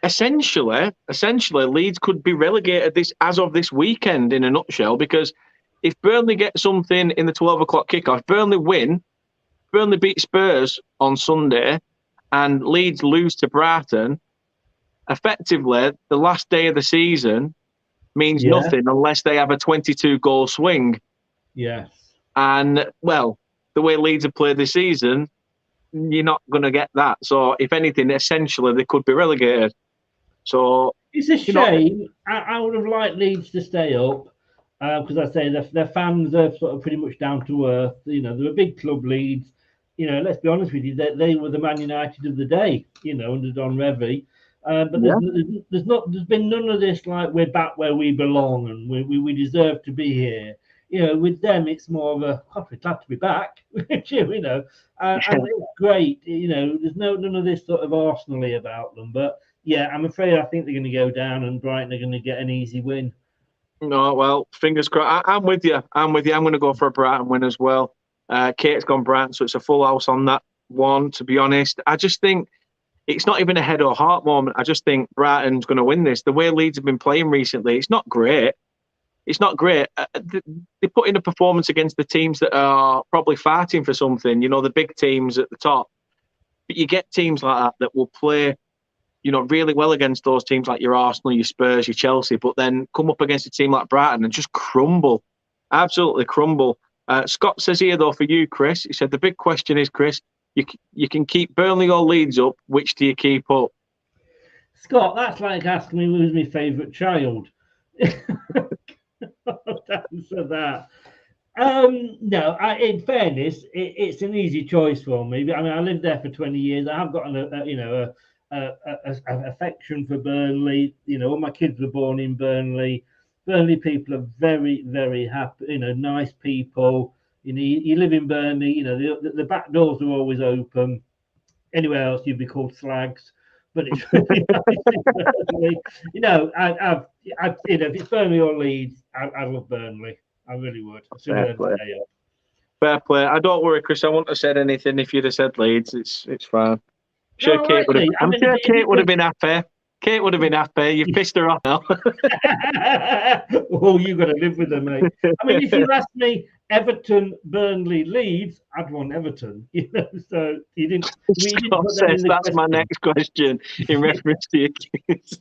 Essentially, Leeds could be relegated as of this weekend in a nutshell, because if Burnley get something in the 12 o'clock kickoff, Burnley beat Spurs on Sunday, and Leeds lose to Brighton, effectively the last day of the season means nothing unless they have a 22-goal swing. Yes. And, well, the way Leeds have played this season, you're not going to get that. So, if anything, essentially, they could be relegated. So it's a shame. I would have liked Leeds to stay up because I say their fans are sort of pretty much down to earth. They're a big club, Leeds. Let's be honest with you, they were the Man United of the day. Under Don Revie. But there's been none of this like we're back where we belong and we deserve to be here. With them, it's more of a, "Oh, we're glad to be back," and it's great. There's none of this sort of Arsenal-y about them. But yeah, I'm afraid I think they're going to go down, and Brighton are going to get an easy win. No, well, fingers crossed. I'm with you. I'm going to go for a Brighton win as well. Kate's gone Brighton, so it's a full house on that one. To be honest, I just think it's not even a head or heart moment. I just think Brighton's going to win this. The way Leeds have been playing recently, it's not great. It's not great. They put in a performance against the teams that are probably fighting for something, the big teams at the top. But you get teams like that will play, really well against those teams like your Arsenal, your Spurs, your Chelsea, but then come up against a team like Brighton and just crumble. Absolutely crumble. Scott says here, though, for you, Chris, he said, the big question is, Chris, you can keep Burnley or Leeds up. Which do you keep up? Scott, that's like asking me who's my favourite child. Answer that. No, in fairness, it's an easy choice for me. I mean, I lived there for 20 years. I have got an affection for Burnley. All my kids were born in Burnley. Burnley people are very, very happy. Nice people. You live in Burnley. The back doors are always open. Anywhere else, you'd be called slags. But it's really nice. If it's Burnley or Leeds, I love Burnley. I really would. Fair play. I don't worry, Chris. I wouldn't have said anything if you'd have said Leeds. It's fine. I'm sure Kate would have been happy. Kate would have been happy. You've pissed her off now. Oh, you got to live with her, mate. I mean, if you asked me Everton, Burnley, Leeds, I'd want Everton. So you didn't. You didn't put that in the That's question. my next question in reference to your kids.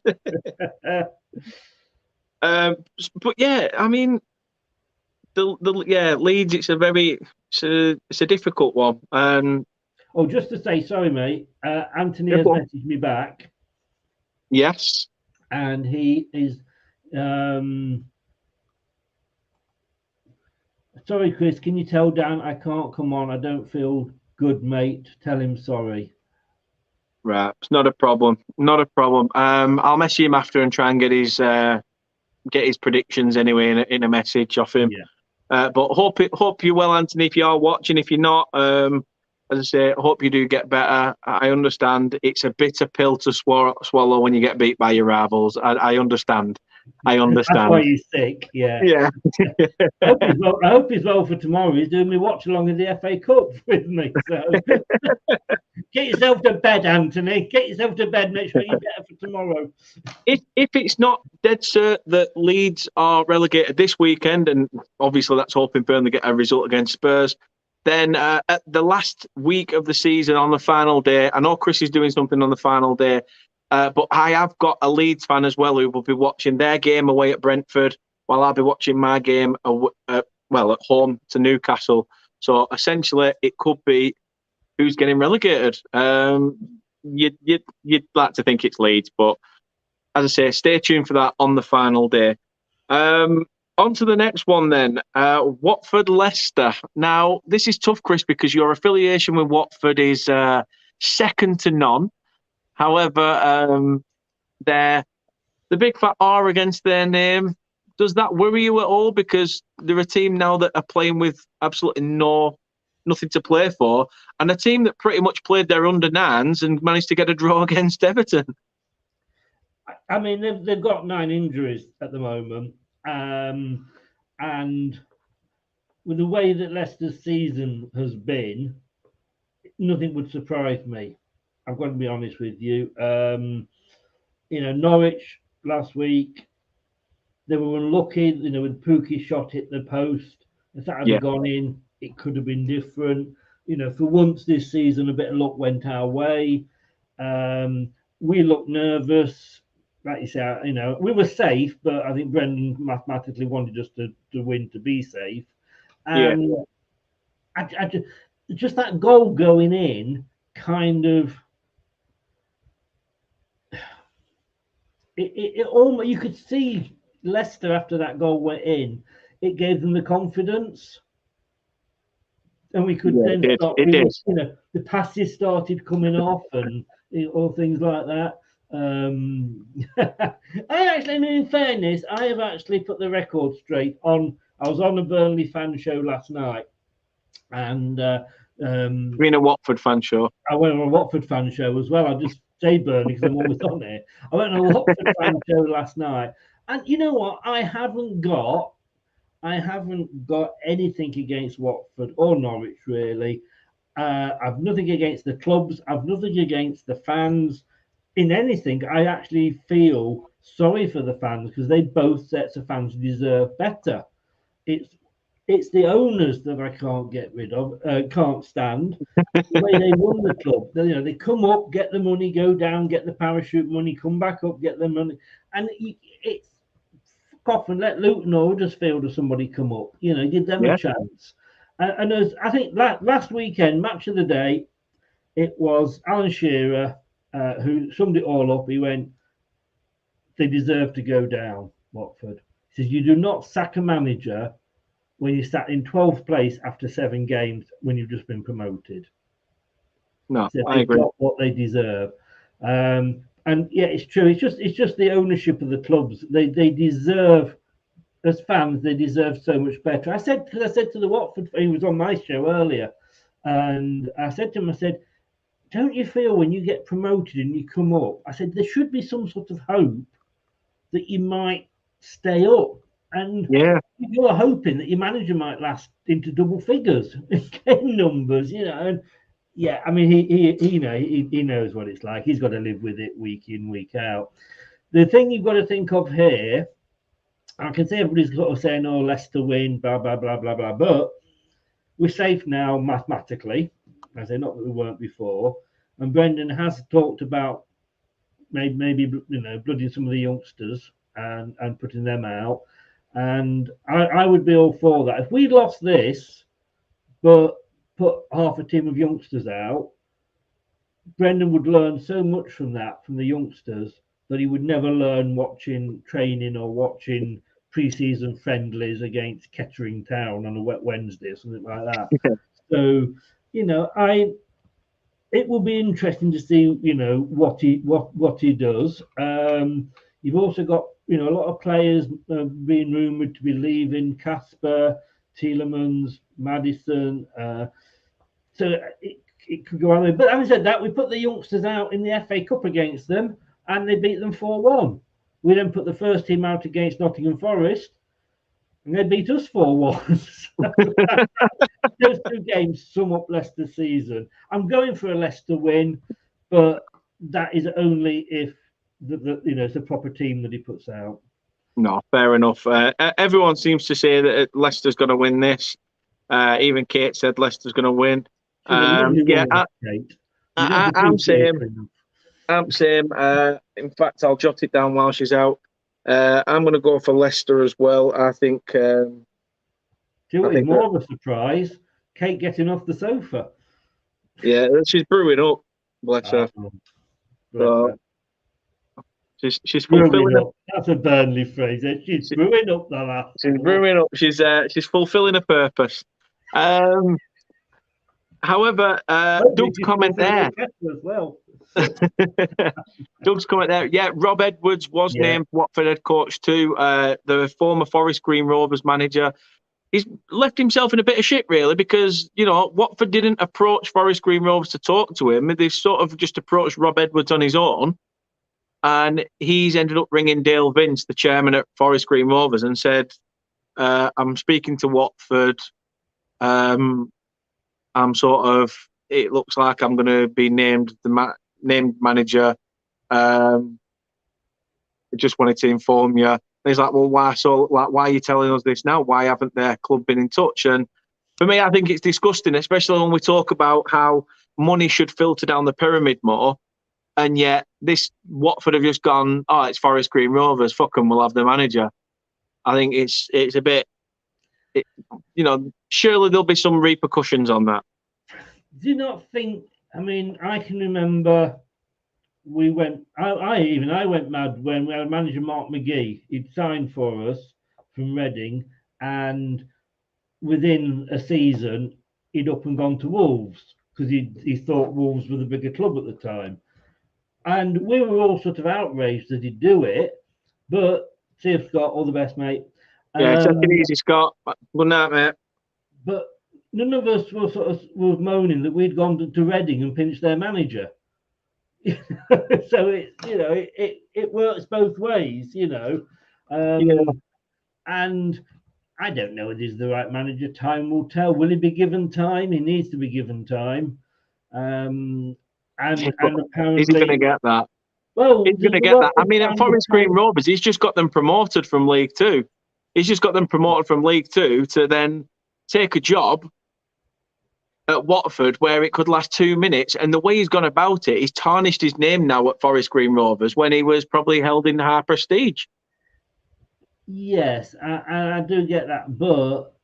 But yeah, I mean, Leeds. It's a difficult one. Oh, just to say, sorry, mate. Anthony has messaged me back. Yes. And he is. Sorry, Chris. Can you tell Dan I can't come on? I don't feel good, mate. Tell him sorry. Right, it's not a problem. Not a problem. I'll message him after and try and get his predictions anyway in a message off him. Yeah. But hope you're well, Anthony. If you are watching, if you're not, as I say, hope you do get better. I understand it's a bitter pill to swallow when you get beat by your rivals. I understand. That's why you're sick. Yeah. Yeah. I hope he's well for tomorrow. He's doing me watch along in the FA Cup with me. So get yourself to bed, Anthony. Get yourself to bed. Make sure you're better for tomorrow. If it's not dead cert that Leeds are relegated this weekend, and obviously that's hoping Burnley get a result against Spurs, then at the last week of the season on the final day, I know Chris is doing something on the final day, but I have got a Leeds fan as well who will be watching their game away at Brentford while I'll be watching my game at home to Newcastle. So essentially, it could be who's getting relegated. You'd like to think it's Leeds, but as I say, stay tuned for that on the final day. On to the next one then. Watford Leicester. Now, this is tough, Chris, because your affiliation with Watford is second to none. However, the big fat R against their name. Does that worry you at all? Because they're a team now that are playing with absolutely nothing to play for, and a team that pretty much played their under-nines and managed to get a draw against Everton. I mean, they've got 9 injuries at the moment. And with the way that Leicester's season has been, nothing would surprise me. I've got to be honest with you. Norwich last week, they were unlucky, with Pukki's shot hit the post. If that had gone in, it could have been different. For once this season, a bit of luck went our way. We looked nervous. Like you say, we were safe, but I think Brendan mathematically wanted us to win to be safe. And just that goal going in kind of it almost, you could see Leicester after that goal went in, it gave them the confidence. And we could then start, the passes started coming off and all things like that. In fairness, I have actually put the record straight on. I was on a Burnley fan show last night, and being a Watford fan show. I went on a Watford fan show as well. I just say Burnley because I'm always on it. I went on a Watford fan show last night, and you know what? I haven't got anything against Watford or Norwich really. I've nothing against the clubs. I've nothing against the fans. In anything, I actually feel sorry for the fans because both sets of fans deserve better. It's the owners that I can't get rid of, can't stand the way they run the club. They come up, get the money, go down, get the parachute money, come back up, get the money, and it's off and let Luton or Huddersfield or somebody come up. Give them a chance. And as I think last weekend, match of the day, it was Alan Shearer. Who summed it all up. He went, they deserve to go down, Watford. He says, you do not sack a manager when you sat in 12th place after 7 games when you've just been promoted. No, I agree. Got what they deserve. And yeah, it's true. It's just the ownership of the clubs. They deserve, as fans, they deserve so much better. I said to the Watford, he was on my show earlier, and I said to him, don't you feel when you get promoted and you come up, I said, there should be some sort of hope that you might stay up. And you're hoping that your manager might last into double figures, game numbers, and yeah, I mean, he knows what it's like. He's got to live with it week in, week out. The thing you've got to think of here, I can see everybody's sort of saying, "Oh, Leicester win, blah blah blah blah blah," but we're safe now mathematically. I say not that we weren't before. And Brendan has talked about maybe blooding some of the youngsters and putting them out. And I would be all for that. If we'd lost this, but put half a team of youngsters out, Brendan would learn so much from that, from the youngsters, that he would never learn watching training or watching pre-season friendlies against Kettering Town on a wet Wednesday or something like that. So, it will be interesting to see, what he does. You've also got, a lot of players being rumoured to be leaving: Casper, Tielemans, Maddison. So it could go either way. But having said that, we put the youngsters out in the FA Cup against them, and they beat them 4-1. We then put the first team out against Nottingham Forest, and they beat us 4-1. Those two games sum up Leicester's season. I'm going for a Leicester win, but that is only if it's a proper team that he puts out. No, fair enough. Everyone seems to say that Leicester's going to win this. Even Kate said Leicester's going to win. Yeah, I'm same. I'm same. In fact, I'll jot it down while she's out. I'm going to go for Leicester as well. I think. More of a surprise, Kate getting off the sofa. Yeah, she's brewing up. Bless her. So, she's fulfilling up. That's a Burnley phrase. She's brewing up, the laugh. She's brewing up. She's fulfilling a purpose. However, Doug's comment there. As well. Doug's comment there. Yeah, Rob Edwards was named Watford head coach too. The former Forest Green Rovers manager. He's left himself in a bit of shit, really, because, Watford didn't approach Forest Green Rovers to talk to him. They sort of just approached Rob Edwards on his own. And he's ended up ringing Dale Vince, the chairman at Forest Green Rovers, and said, I'm speaking to Watford. It looks like I'm going to be named named manager. I just wanted to inform you. And he's like, well, why are you telling us this now? Why haven't their club been in touch? And for me, I think it's disgusting, especially when we talk about how money should filter down the pyramid more. And yet this Watford have just gone, oh, it's Forest Green Rovers. Fuck them, we'll have the manager. I think it's a bit, surely there'll be some repercussions on that. Do you not think, I can remember we went. I went mad when we had manager Mark McGee. He'd signed for us from Reading, and within a season, he'd up and gone to Wolves because he thought Wolves were the bigger club at the time, and we were all sort of outraged that he'd do it. But see if Scott, all the best, mate. Yeah, take it easy, Scott. Good night, mate. But none of us were moaning that we'd gone to Reading and pinched their manager. So it works both ways, and I don't know if he's the right manager. Time will tell. Will he be given time? He needs to be given time. And apparently, is he going to get that? Well, he's going to get that. At Forest Green Rovers, he's just got them promoted from League Two. He's just got them promoted from League Two to then take a job at Watford where it could last 2 minutes, and the way he's gone about it, he's tarnished his name now at Forest Green Rovers when he was probably held in high prestige. Yes, I do get that, but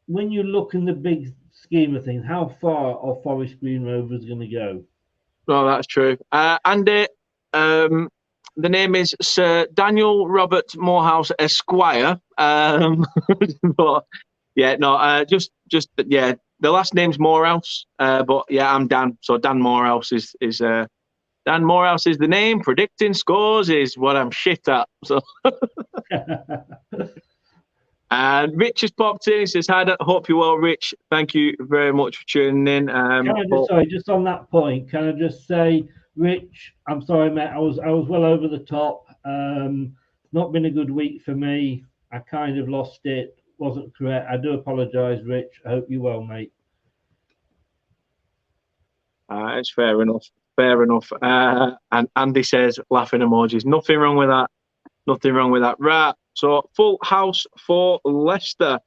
when you look in the big scheme of things, how far are Forest Green Rovers going to go? No, that's true. Andy, the name is Sir Daniel Robert Morehouse Esquire. But yeah, no, the last name's Morehouse, but yeah, I'm Dan. So Dan Morehouse is Dan Morehouse is the name. Predicting scores is what I'm shit at. So, and Rich has popped in. He says, "Hi, hope you're well, Rich. Thank you very much for tuning in." Just on that point, can I just say, Rich, I'm sorry, mate. I was well over the top. Not been a good week for me. I kind of lost it. Wasn't correct. I do apologise, Rich. I hope you're well, mate. It's fair enough. Fair enough. And Andy says, laughing emojis. Nothing wrong with that. Nothing wrong with that. Right. So, full house for Leicester.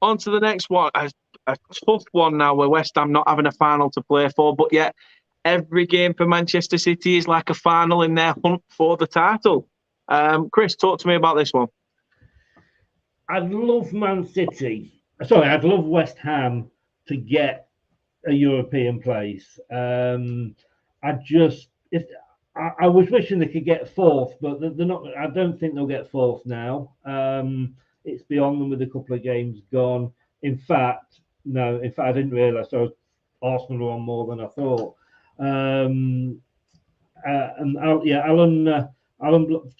On to the next one. A tough one now where West Ham not having a final to play for, but yet every game for Manchester City is like a final in their hunt for the title. Chris, talk to me about this one. I'd love Man City. Sorry, I'd love West Ham to get a European place. I was wishing they could get fourth, but they're not. I don't think they'll get fourth now. It's beyond them with a couple of games gone. In fact, I didn't realise Arsenal were on more than I thought.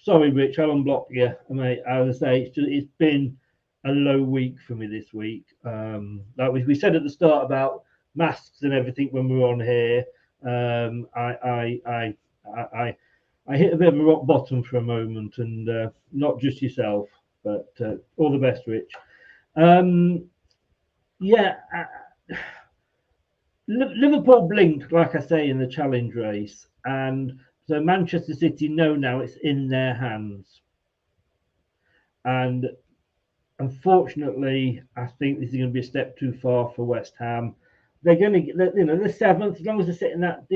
Sorry, Rich, I'll unblock you, mate. I would say it's been a low week for me this week. Like we said at the start about masks and everything when we were on here. I hit a bit of a rock bottom for a moment, and not just yourself, but all the best, Rich. Liverpool blinked, like I say, in the challenge race, and so Manchester City know now it's in their hands. And unfortunately, I think this is going to be a step too far for West Ham. They're going to get, the seventh, as long as they're sitting that,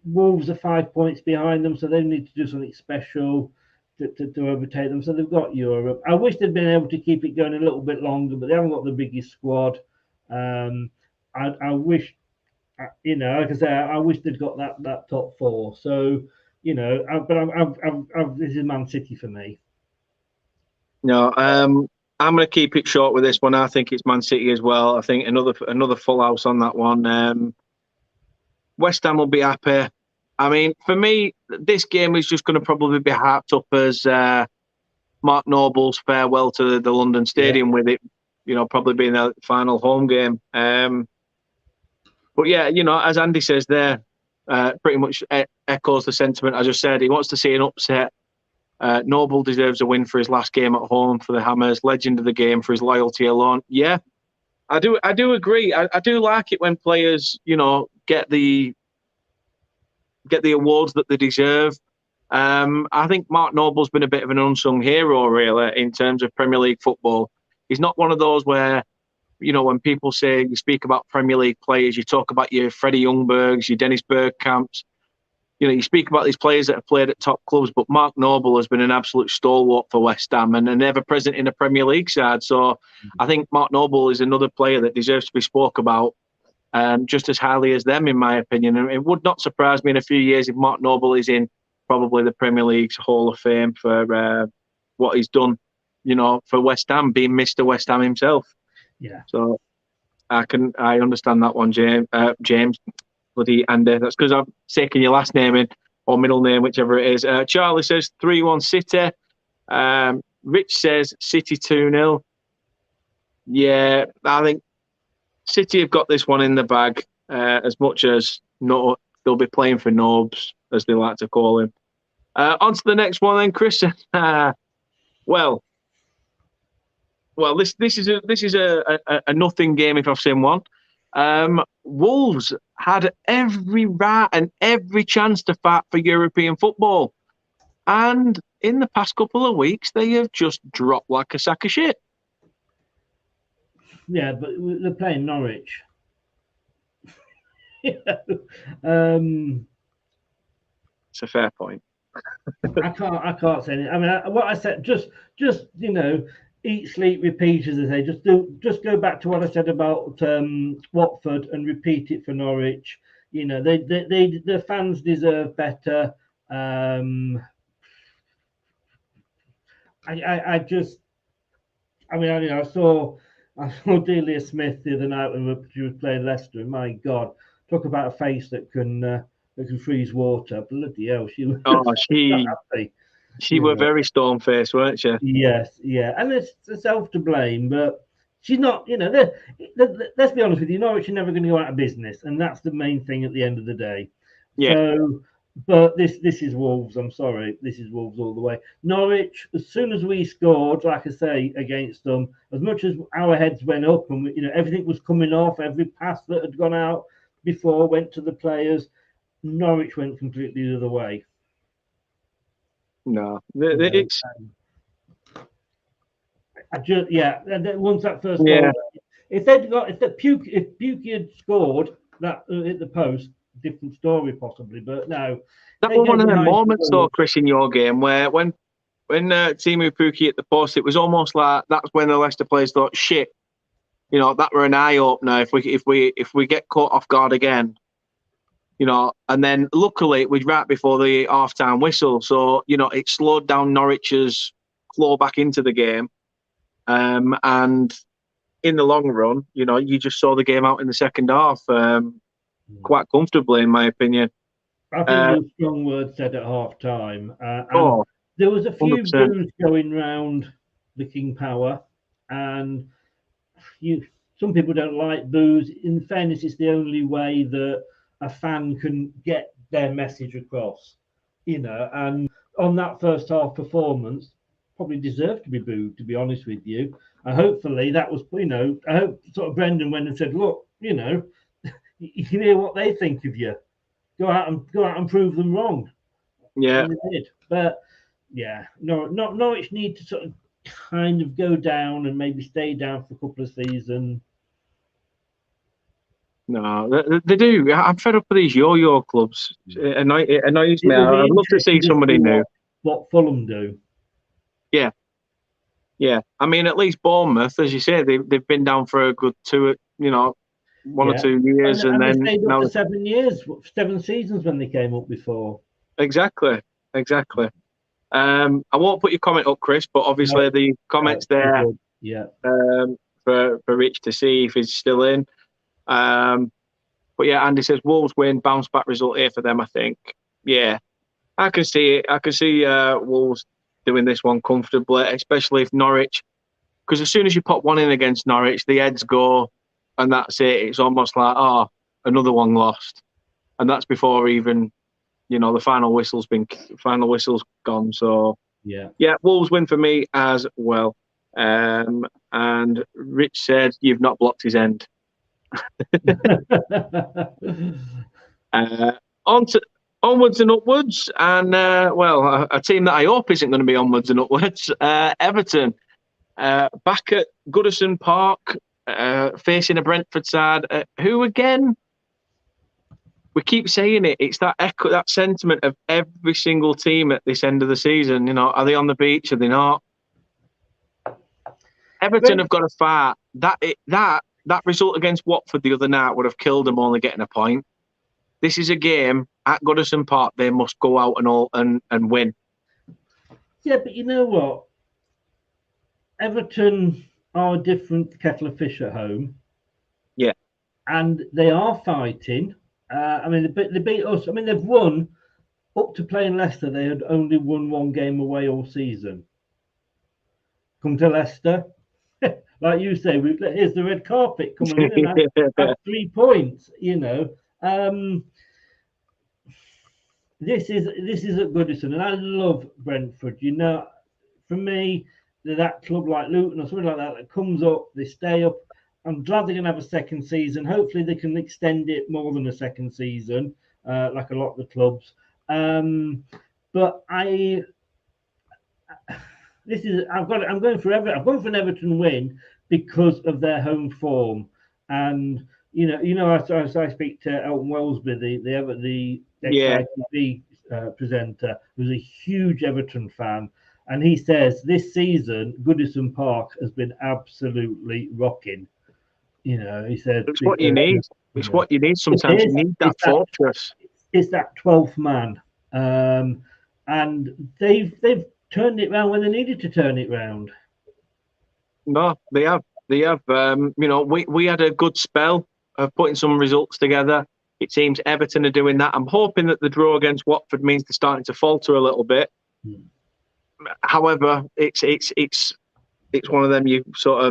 Wolves are 5 points behind them, so they need to do something special to overtake them. So they've got Europe. I wish they'd been able to keep it going a little bit longer, but they haven't got the biggest squad. I wish, like I say, I wish they'd got that top four. So, but this is Man City for me. No, I'm going to keep it short with this one. I think it's Man City as well. I think another full house on that one. West Ham will be happy. I mean, for me, this game is just going to probably be hyped up as Mark Noble's farewell to the London Stadium, with it, probably being the final home game. But yeah, as Andy says there, pretty much echoes the sentiment I just said. He wants to see an upset. Noble deserves a win for his last game at home for the Hammers. Legend of the game for his loyalty alone. Yeah, I do agree. I do like it when players, get the awards that they deserve. I think Mark Noble's been a bit of an unsung hero, really, in terms of Premier League football. He's not one of those where, when people say you speak about Premier League players, you talk about your Freddie Ljungbergs, your Dennis Bergkamps. You speak about these players that have played at top clubs, but Mark Noble has been an absolute stalwart for West Ham and never present in a Premier League side. So I think Mark Noble is another player that deserves to be spoke about just as highly as them, in my opinion. And it would not surprise me in a few years if Mark Noble is in probably the Premier League's Hall of Fame for what he's done, for West Ham, being Mr. West Ham himself. Yeah. So I understand that one, James. Bloody Andy. That's because I'm taking your last name in, or middle name, whichever it is. Charlie says 3-1 City. Rich says City 2-0. Yeah, I think City have got this one in the bag, as much as they'll be playing for Nobes, as they like to call him. On to the next one then, Chris. Well, this is a nothing game if I've seen one. Wolves had every right and every chance to fight for European football, and in the past couple of weeks they have just dropped like a sack of shit. Yeah, but they're playing Norwich. It's a fair point. I can't say anything. I mean, what I said, just eat, sleep, repeat, as they say. Just go back to what I said about Watford and repeat it for Norwich. The fans deserve better. I saw Delia Smith the other night when she was playing Leicester, and my God, talk about a face that can freeze water. Bloody hell, she was happy. She were very storm-faced, weren't she? Yes, yeah, and it's herself to blame, but she's not. Let's be honest with you, Norwich are never going to go out of business, and that's the main thing at the end of the day. Yeah. So, but this is Wolves. I'm sorry, this is Wolves all the way. Norwich, as soon as we scored, like I say, against them, as much as our heads went up and everything was coming off, every pass that had gone out, before went to the players. Norwich went completely the other way. No, You know, it's I just and then once that first yeah. goal, if Pukki had scored that hit the post, different story possibly. But no, That they was go one of the behind the moments, though, goal. Chris, in your game where when Timu Pukki hit the post, it was almost like that's when the Leicester players thought, "Shit, that were an eye opener. If we get caught off guard again, And then luckily it was right before the half-time whistle, so it slowed down Norwich's claw back into the game, and in the long run, you just saw the game out in the second half quite comfortably, in my opinion. I think there were strong words said at half time, and Oh, there was a few 100%. boos going round the King Power, and some people don't like boos. In fairness, it's the only way that a fan can get their message across, And on that first half performance, probably deserved to be booed, to be honest with you. And hopefully that was, I hope sort of Brendan went and said, look, you can hear what they think of you. Go out and prove them wrong. Yeah. And they did. But yeah, Norwich need to sort of kind of go down and maybe stay down for a couple of seasons. No, they do. I'm fed up with these yo-yo clubs. It annoys me. I'd love to see somebody new. What Fulham do. Yeah. Yeah. I mean, at least Bournemouth, as you say, they've been down for a good one or 2 years, and then they stayed now up for 7 years, 7 seasons when they came up before. Exactly. I won't put your comment up, Chris, but obviously the comments there for Rich to see if he's still in. But yeah, Andy says Wolves win, bounce back result here for them, I think. Yeah, I can see it. I can see Wolves doing this one comfortably, especially if Norwich, because as soon as you put one in against Norwich, the heads go, and that's it. It's almost like, another one lost, and that's before even the final whistle's gone. So yeah, Wolves win for me as well. And Rich said you've not blocked his end. Onwards and upwards, and a team that I hope isn't going to be onwards and upwards. Everton, back at Goodison Park, facing a Brentford side. Who again? We keep saying it. It's that echo, that sentiment of every single team at this end of the season. Are they on the beach? Are they not? Everton have got to fight. That result against Watford the other night would have killed them only getting a point. This is a game at Goodison Park. They must go out and win. Yeah, but you know what? Everton are a different kettle of fish at home. Yeah, and they are fighting. They beat us. I mean, they've won up to playing Leicester. They had only won one game away all season. Come to Leicester, like you say, here's the red carpet. Come on in and have 3 points. This is at Goodison, and I love Brentford. For me, they're that club like Luton or something like that comes up, they stay up. I'm glad they're going to have a second season. Hopefully, they can extend it more than a second season, like a lot of the clubs. But I'm going for Everton. I'm going for an Everton win because of their home form. And as I speak to Elton Wellesby, the ex-ITV presenter, who's a huge Everton fan, and he says this season Goodison Park has been absolutely rocking. He said it's what you need. It's what you need sometimes. You need that fortress. It's that 12th man, and they've turned it around when they needed to turn it around. No, they have. We had a good spell of putting some results together. It seems Everton are doing that. I'm hoping that the draw against Watford means they're starting to falter a little bit. However, it's one of them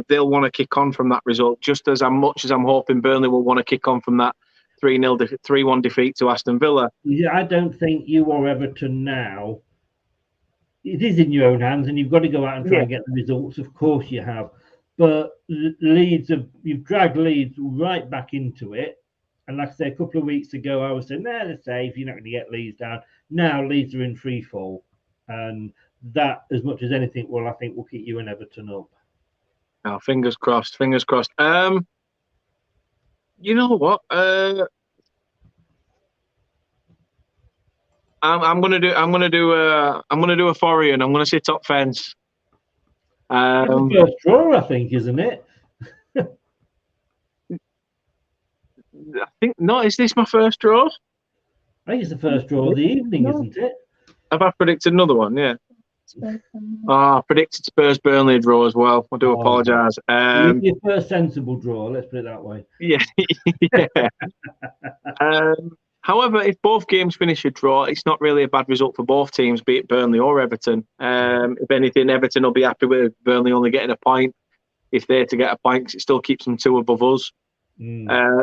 they'll want to kick on from that result just as much as I'm hoping Burnley will want to kick on from that 3-1 defeat to Aston Villa. Yeah, I don't think you or Everton now. It is in your own hands, and you've got to go out and try and get the results. Of course, you have, but you've dragged Leeds right back into it, And like I said, a couple of weeks ago, I was saying, nah, they're safe. You're not going to get Leeds down. Now Leeds are in free fall. And that, as much as anything, I think will keep you and Everton up. Oh, fingers crossed. Fingers crossed. You know what? I'm gonna do a foreign. I'm gonna say top fence. It's the first draw, I think, isn't it? I think no. Is this my first draw? I think it's the first draw of the evening, isn't it? Have I predicted another one? Yeah. I predicted Spurs Burnley draw as well. I do apologise. Your first sensible draw, let's put it that way. Yeah. Yeah. However, if both games finish a draw, it's not really a bad result for both teams, be it Burnley or Everton. If anything, Everton will be happy with Burnley only getting a point. If they're to get a point, 'cause it still keeps them 2 above us.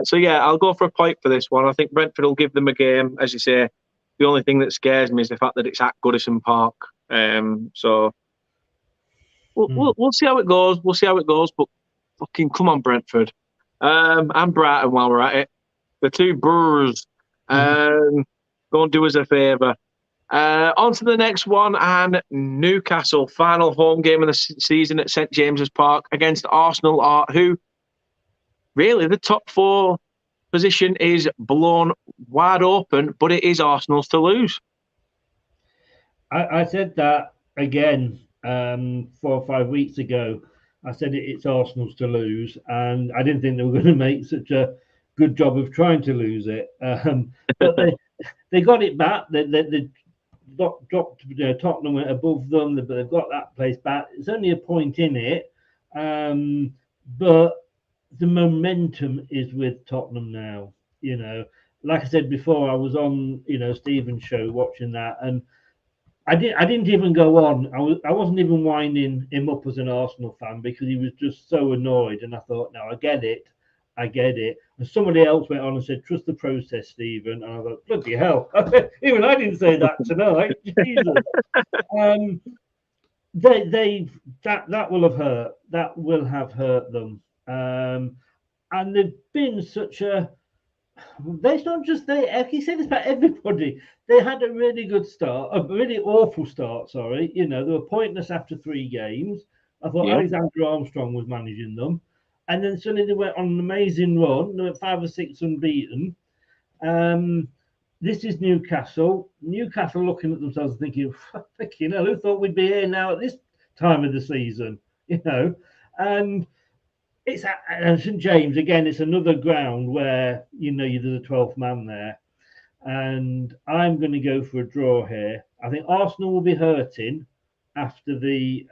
So yeah, I'll go for a point for this one. I think Brentford will give them a game. As you say, the only thing that scares me is the fact that it's at Goodison Park. So we'll see how it goes. We'll see how it goes. But fucking come on, Brentford. And Brighton while we're at it. The 2 Brewers. Go and do us a favour. On to the next one, and Newcastle, final home game of the season at St James's Park against Arsenal, who really the top 4 position is blown wide open, but it is Arsenal's to lose. I said that again 4 or 5 weeks ago. I said it's Arsenal's to lose, and I didn't think they were going to make such a good job of trying to lose it. But they got it back. They dropped. Tottenham went above them, but they've got that place back. It's only a point in it, but the momentum is with Tottenham now. Like I said before, I was on Stephen's show watching that, and I didn't even go on. I wasn't even winding him up as an Arsenal fan because he was just so annoyed. And I thought, no, I get it. And somebody else went on and said, trust the process, Stephen. And I thought, bloody hell. Even I didn't say that tonight. Jesus. That will have hurt. That will have hurt them. And they've been such a. It's not just they. I can say this about everybody. They had a really good start, a really awful start. Sorry, they were pointless after 3 games. I thought Alexander Armstrong was managing them, and then suddenly they went on an amazing run. They were 5 or 6 unbeaten. This is Newcastle. Newcastle looking at themselves and thinking, who thought we'd be here now at this time of the season? And. It's at St James again. It's another ground where you're the 12th man there, and I'm going to go for a draw here. I think Arsenal will be hurting after the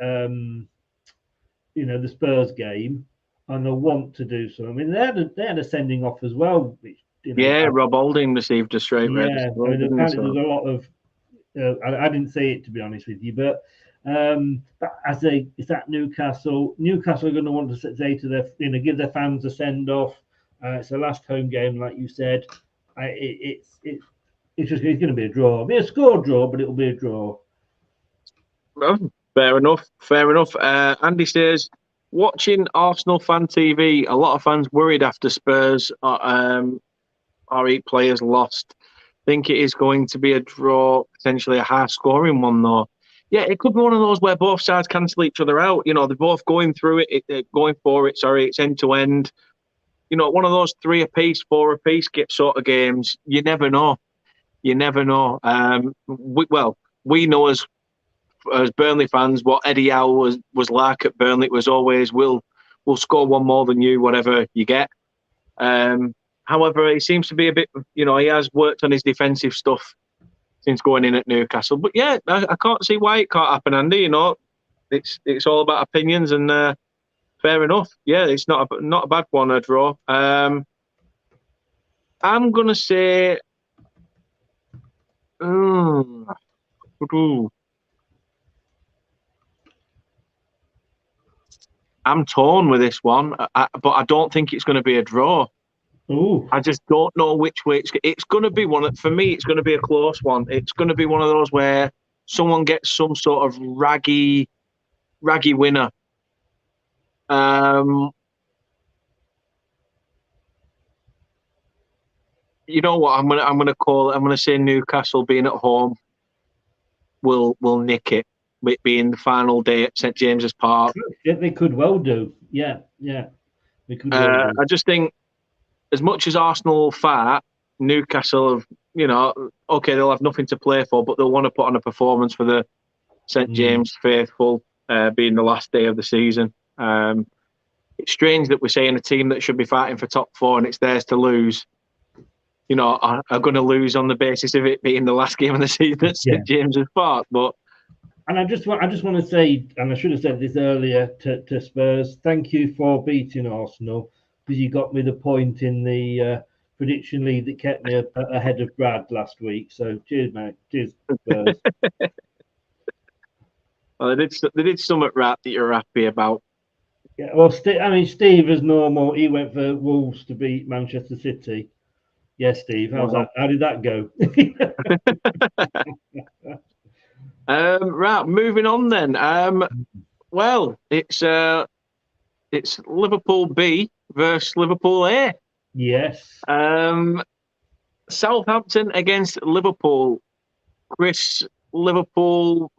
the Spurs game, and they'll want to do so. I mean, they had a sending off as well. Which, Rob Holding received a straight red. Yeah, apparently there's a lot of. I didn't see it, to be honest with you, but I say it's at Newcastle. Newcastle are going to want to say to their, give their fans a send off. It's the last home game, like you said. It's going to be a draw. It'll be a score draw, but it'll be a draw. Well, fair enough. Andy says, watching Arsenal fan TV, a lot of fans worried after Spurs our 8 players lost. Think it is going to be a draw, potentially a high-scoring one, though. Yeah, it could be one of those where both sides cancel each other out. They're both going through it, going for it. Sorry, it's end to end. One of those 3 apiece, 4 apiece sort of games. You never know. We know as Burnley fans what Eddie Howe was like at Burnley. It was always we'll score 1 more than you, whatever you get. However, he seems to be a bit. He has worked on his defensive stuff since going in at Newcastle. But yeah, I can't see why it can't happen, Andy. It's all about opinions, and fair enough. Yeah, it's not a bad one, a draw. I'm gonna say, I'm torn with this one, but I don't think it's going to be a draw. Ooh. I just don't know which way it's going to be. For me, it's going to be a close one. It's going to be one of those where someone gets some sort of raggy winner. You know what? I'm gonna call it. I'm gonna say Newcastle being at home will nick it. With being the final day at St James's Park. Yeah, they could well do. Yeah, they could well do. I just think, as much as Arsenal fart, Newcastle have, okay, they'll have nothing to play for, but they'll want to put on a performance for the St James faithful, being the last day of the season. It's strange that we're saying a team that should be fighting for top four and it's theirs to lose, are going to lose on the basis of it being the last game of the season at St James's Park. But and I just want to say, and I should have said this earlier to Spurs, thank you for beating Arsenal, because you got me the point in the prediction lead that kept me ahead of Brad last week. So cheers, mate. Cheers, Spurs. Well, they did something right that you're happy about. Yeah, well, Steve, as normal, he went for Wolves to beat Manchester City. Yes, Steve. How's that? How did that go? Right, moving on then. Well, it's Liverpool B versus Liverpool A. Yes. Southampton against Liverpool. Chris, Liverpool,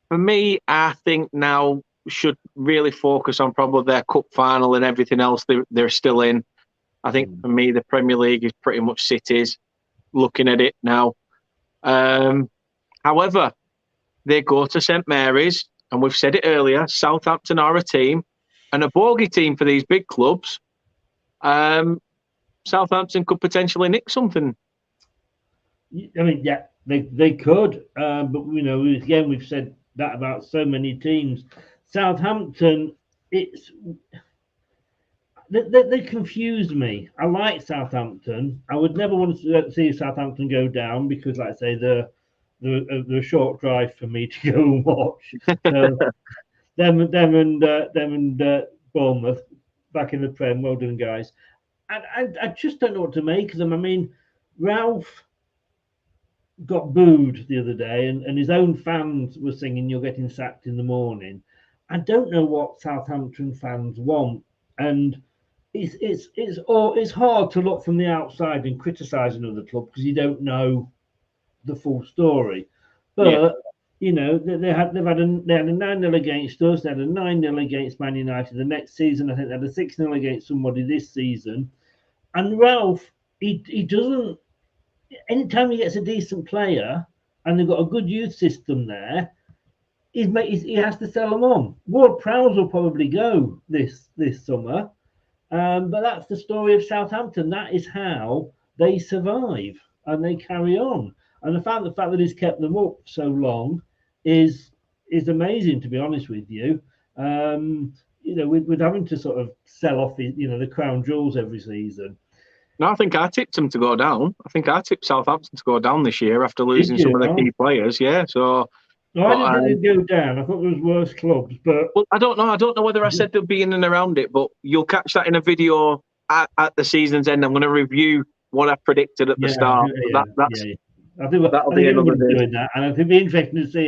for me, I think now should really focus on probably their cup final and everything else they're still in. I think for me, the Premier League is pretty much City's, looking at it now. However, they go to St Mary's, and we've said it earlier, Southampton are a team and a bogey team for these big clubs. Southampton could potentially nick something. I mean, yeah, they could, but again, we've said that about so many teams. Southampton, they confuse me. I like Southampton. I would never want to see Southampton go down because, like I say, they're a short drive for me to go and watch. So them and Bournemouth back in the Prem. Well done, guys. And I just don't know what to make of them. I mean, Ralph got booed the other day, and his own fans were singing "You're getting sacked in the morning." I don't know what Southampton fans want, and it's hard to look from the outside and criticise another club because you don't know the full story. But they had a 9-0 against us. They had a 9-0 against Man United the next season. I think they had a 6-0 against somebody this season. And Ralph, he doesn't. Anytime he gets a decent player and they've got a good youth system there, he has to sell them on. Ward-Prowse will probably go this summer, but that's the story of Southampton. That is how they survive and they carry on. And the fact that he's kept them up so long is amazing, to be honest with you. With having to sort of sell off the crown jewels every season. No, I think I tipped them to go down. I think I tipped Southampton to go down this year after losing some of their key players. Yeah, so. No, I didn't think they'd go down. I thought there was worse clubs, but I don't know. I don't know whether I said they'll be in and around it, but you'll catch that in a video at the season's end. I'm going to review what I predicted at the start. I think everybody's doing that, and it'd be interesting to see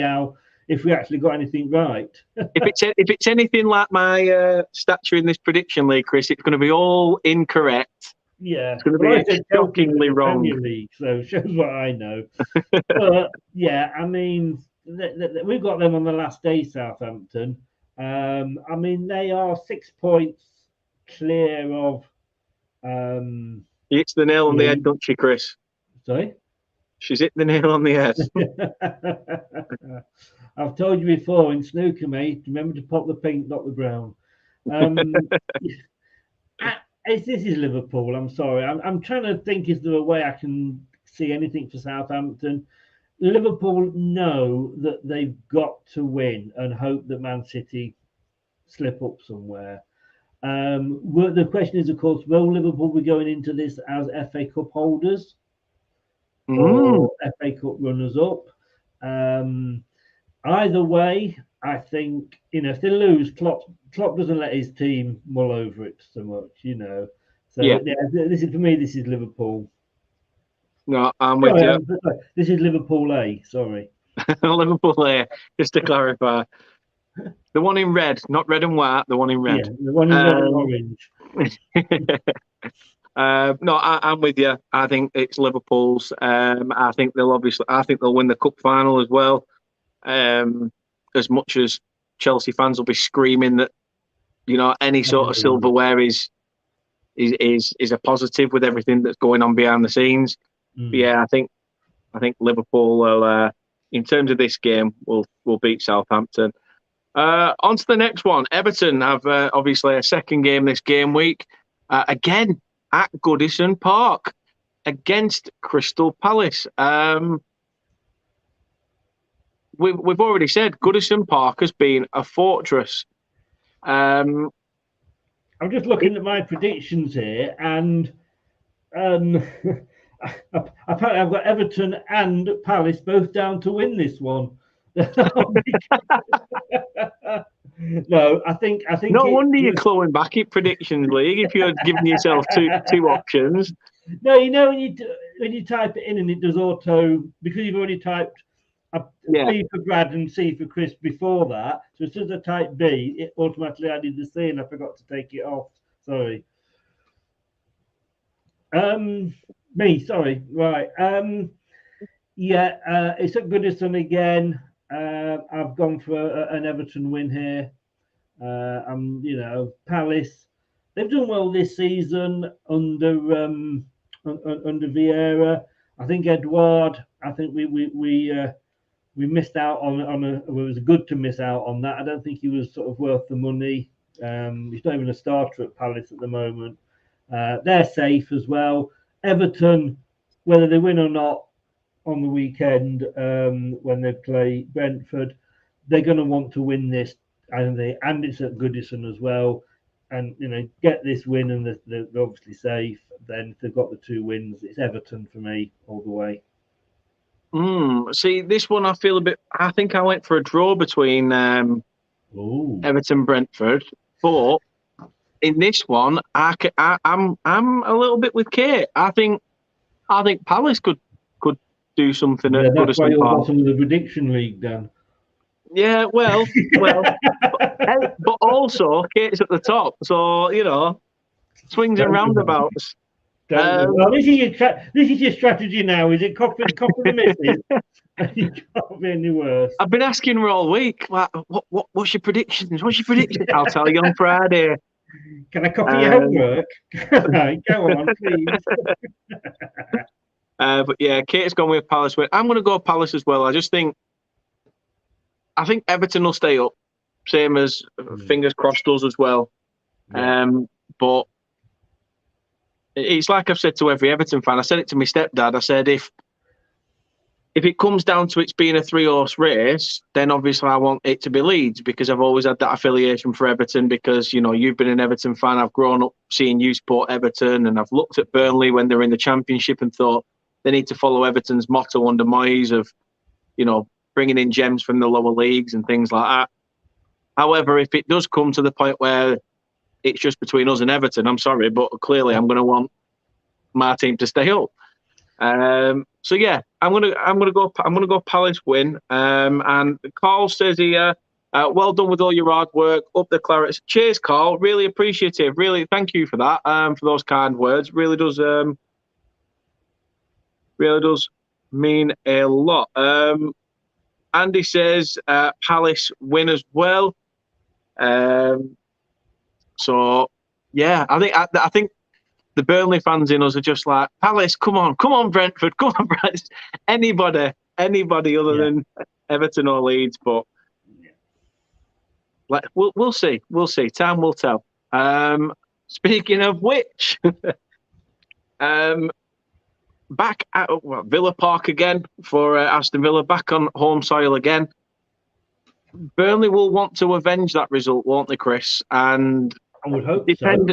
if we actually got anything right. if it's anything like my stature in this prediction league, Chris, it's going to be all incorrect. Yeah, it's going to be shockingly wrong. Premier League, so shows what I know. But yeah, I mean, we've got them on the last day, Southampton. I mean, they are 6 points clear of. You hit the nail on the head, don't you, Chris? Sorry? She's hit the nail on the head. I've told you before in snooker, mate, remember to pop the pink, not the brown. This is Liverpool. I'm sorry. I'm trying to think, is there a way I can see anything for Southampton? Liverpool know that they've got to win and hope that Man City slip up somewhere. The question is, of course, will Liverpool be going into this as FA Cup holders or FA Cup runners-up? Either way, I think, if they lose, Klopp doesn't let his team mull over it so much, So this is Liverpool. No, I'm with you. This is Liverpool A, sorry. Liverpool A, just to clarify. The one in red, not red and white, the one in red. Yeah, the one in red and orange. No, I'm with you. I think it's Liverpool's. I think they'll win the cup final as well. As much as Chelsea fans will be screaming that any sort of silverware is a positive with everything that's going on behind the scenes. But yeah, I think Liverpool will, in terms of this game, will beat Southampton. On to the next one. Everton have obviously a second game this game week, again at Goodison Park against Crystal Palace. We've already said Goodison Park has been a fortress. I'm just looking at my predictions here, and apparently I've got Everton and Palace both down to win this one. No, I think. No wonder you're clawing back at predictions league if you're giving yourself two options. No, when you type it in and it does auto, because you've already typed B for Brad and C for Chris before that. So as soon as I type B, it automatically added the C, and I forgot to take it off. Sorry. Me, sorry. Right. It's at Goodison again. I've gone for an Everton win here. Palace. They've done well this season under Vieira. I think Edouard. I think we missed out on it was good to miss out on that. I don't think he was sort of worth the money. He's not even a starter at Palace at the moment. They're safe as well. Everton, whether they win or not on the weekend when they play Brentford, they're going to want to win this, and it's at Goodison as well. And get this win, and they're obviously safe. Then if they've got the 2 wins, it's Everton for me all the way. See, this one I feel a bit. I think I went for a draw between Everton Brentford, but in this one, I'm a little bit with Kate. I think Palace could do something at Goodison Park. That's why you're bottom of the prediction league, Dan. Yeah, well, but also Kate's at the top, so swings and roundabouts. Well, this is your strategy now. Is it copy the misses? You can't be any worse. I've been asking her all week. What's your predictions? What's your predictions? I'll tell you on Friday. Can I copy your homework? Go on, please. But yeah, Kate's gone with Palace win. I'm going to go Palace as well. I think Everton will stay up, same as fingers crossed us as well. Yeah. But it's like I've said to every Everton fan. I said it to my stepdad. I said if it comes down to it's being a 3-horse race, then obviously I want it to be Leeds, because I've always had that affiliation for Everton, because you've been an Everton fan. I've grown up seeing you support Everton, and I've looked at Burnley when they're in the Championship and thought they need to follow Everton's motto under Moyes of bringing in gems from the lower leagues and things like that. However, if it does come to the point where it's just between us and Everton, I'm sorry, but clearly I'm going to want my team to stay up. So yeah, I'm gonna go Palace win. And Carl says here, well done with all your hard work. Up the Clarets. Cheers, Carl. Really appreciative. Really, thank you for that. For those kind words. Really does mean a lot. Andy says Palace win as well. So yeah, I think the Burnley fans in us are just like, Palace, come on, Brentford, come on, Brentford. Anybody other than Everton or Leeds, but we'll see. Time will tell. Speaking of which, back at Villa Park again for Aston Villa, back on home soil again. Burnley will want to avenge that result, won't they, Chris? And I would hope so.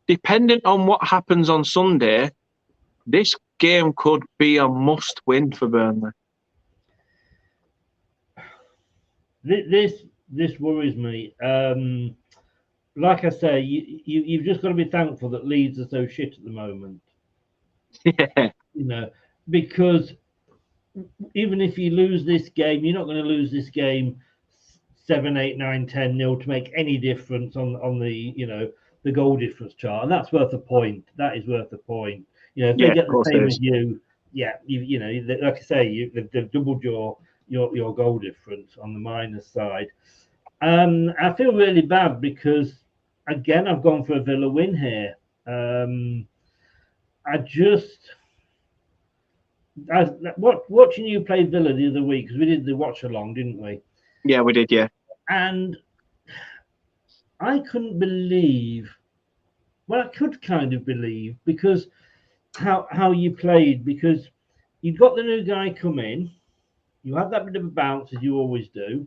Dependent on what happens on Sunday, this game could be a must-win for Burnley. This worries me. Like I say, you've just got to be thankful that Leeds are so shit at the moment. Yeah. Because even if you lose this game, you're not going to lose this game 7, 8, 9, 10-0 to make any difference on the the goal difference chart, and that's worth a point. That is worth a point. You know, if Yeah, they get of the course same it as is. you, yeah, you know, like I say, they've doubled your goal difference on the minus side. I feel really bad because again I've gone for a Villa win here. I just watching you play Villa the other week, because we did the watch along, didn't we? Yeah, we did. Yeah. And I couldn't believe. Well, I could kind of believe because how you played, because you got the new guy come in, you had that bit of a bounce as you always do.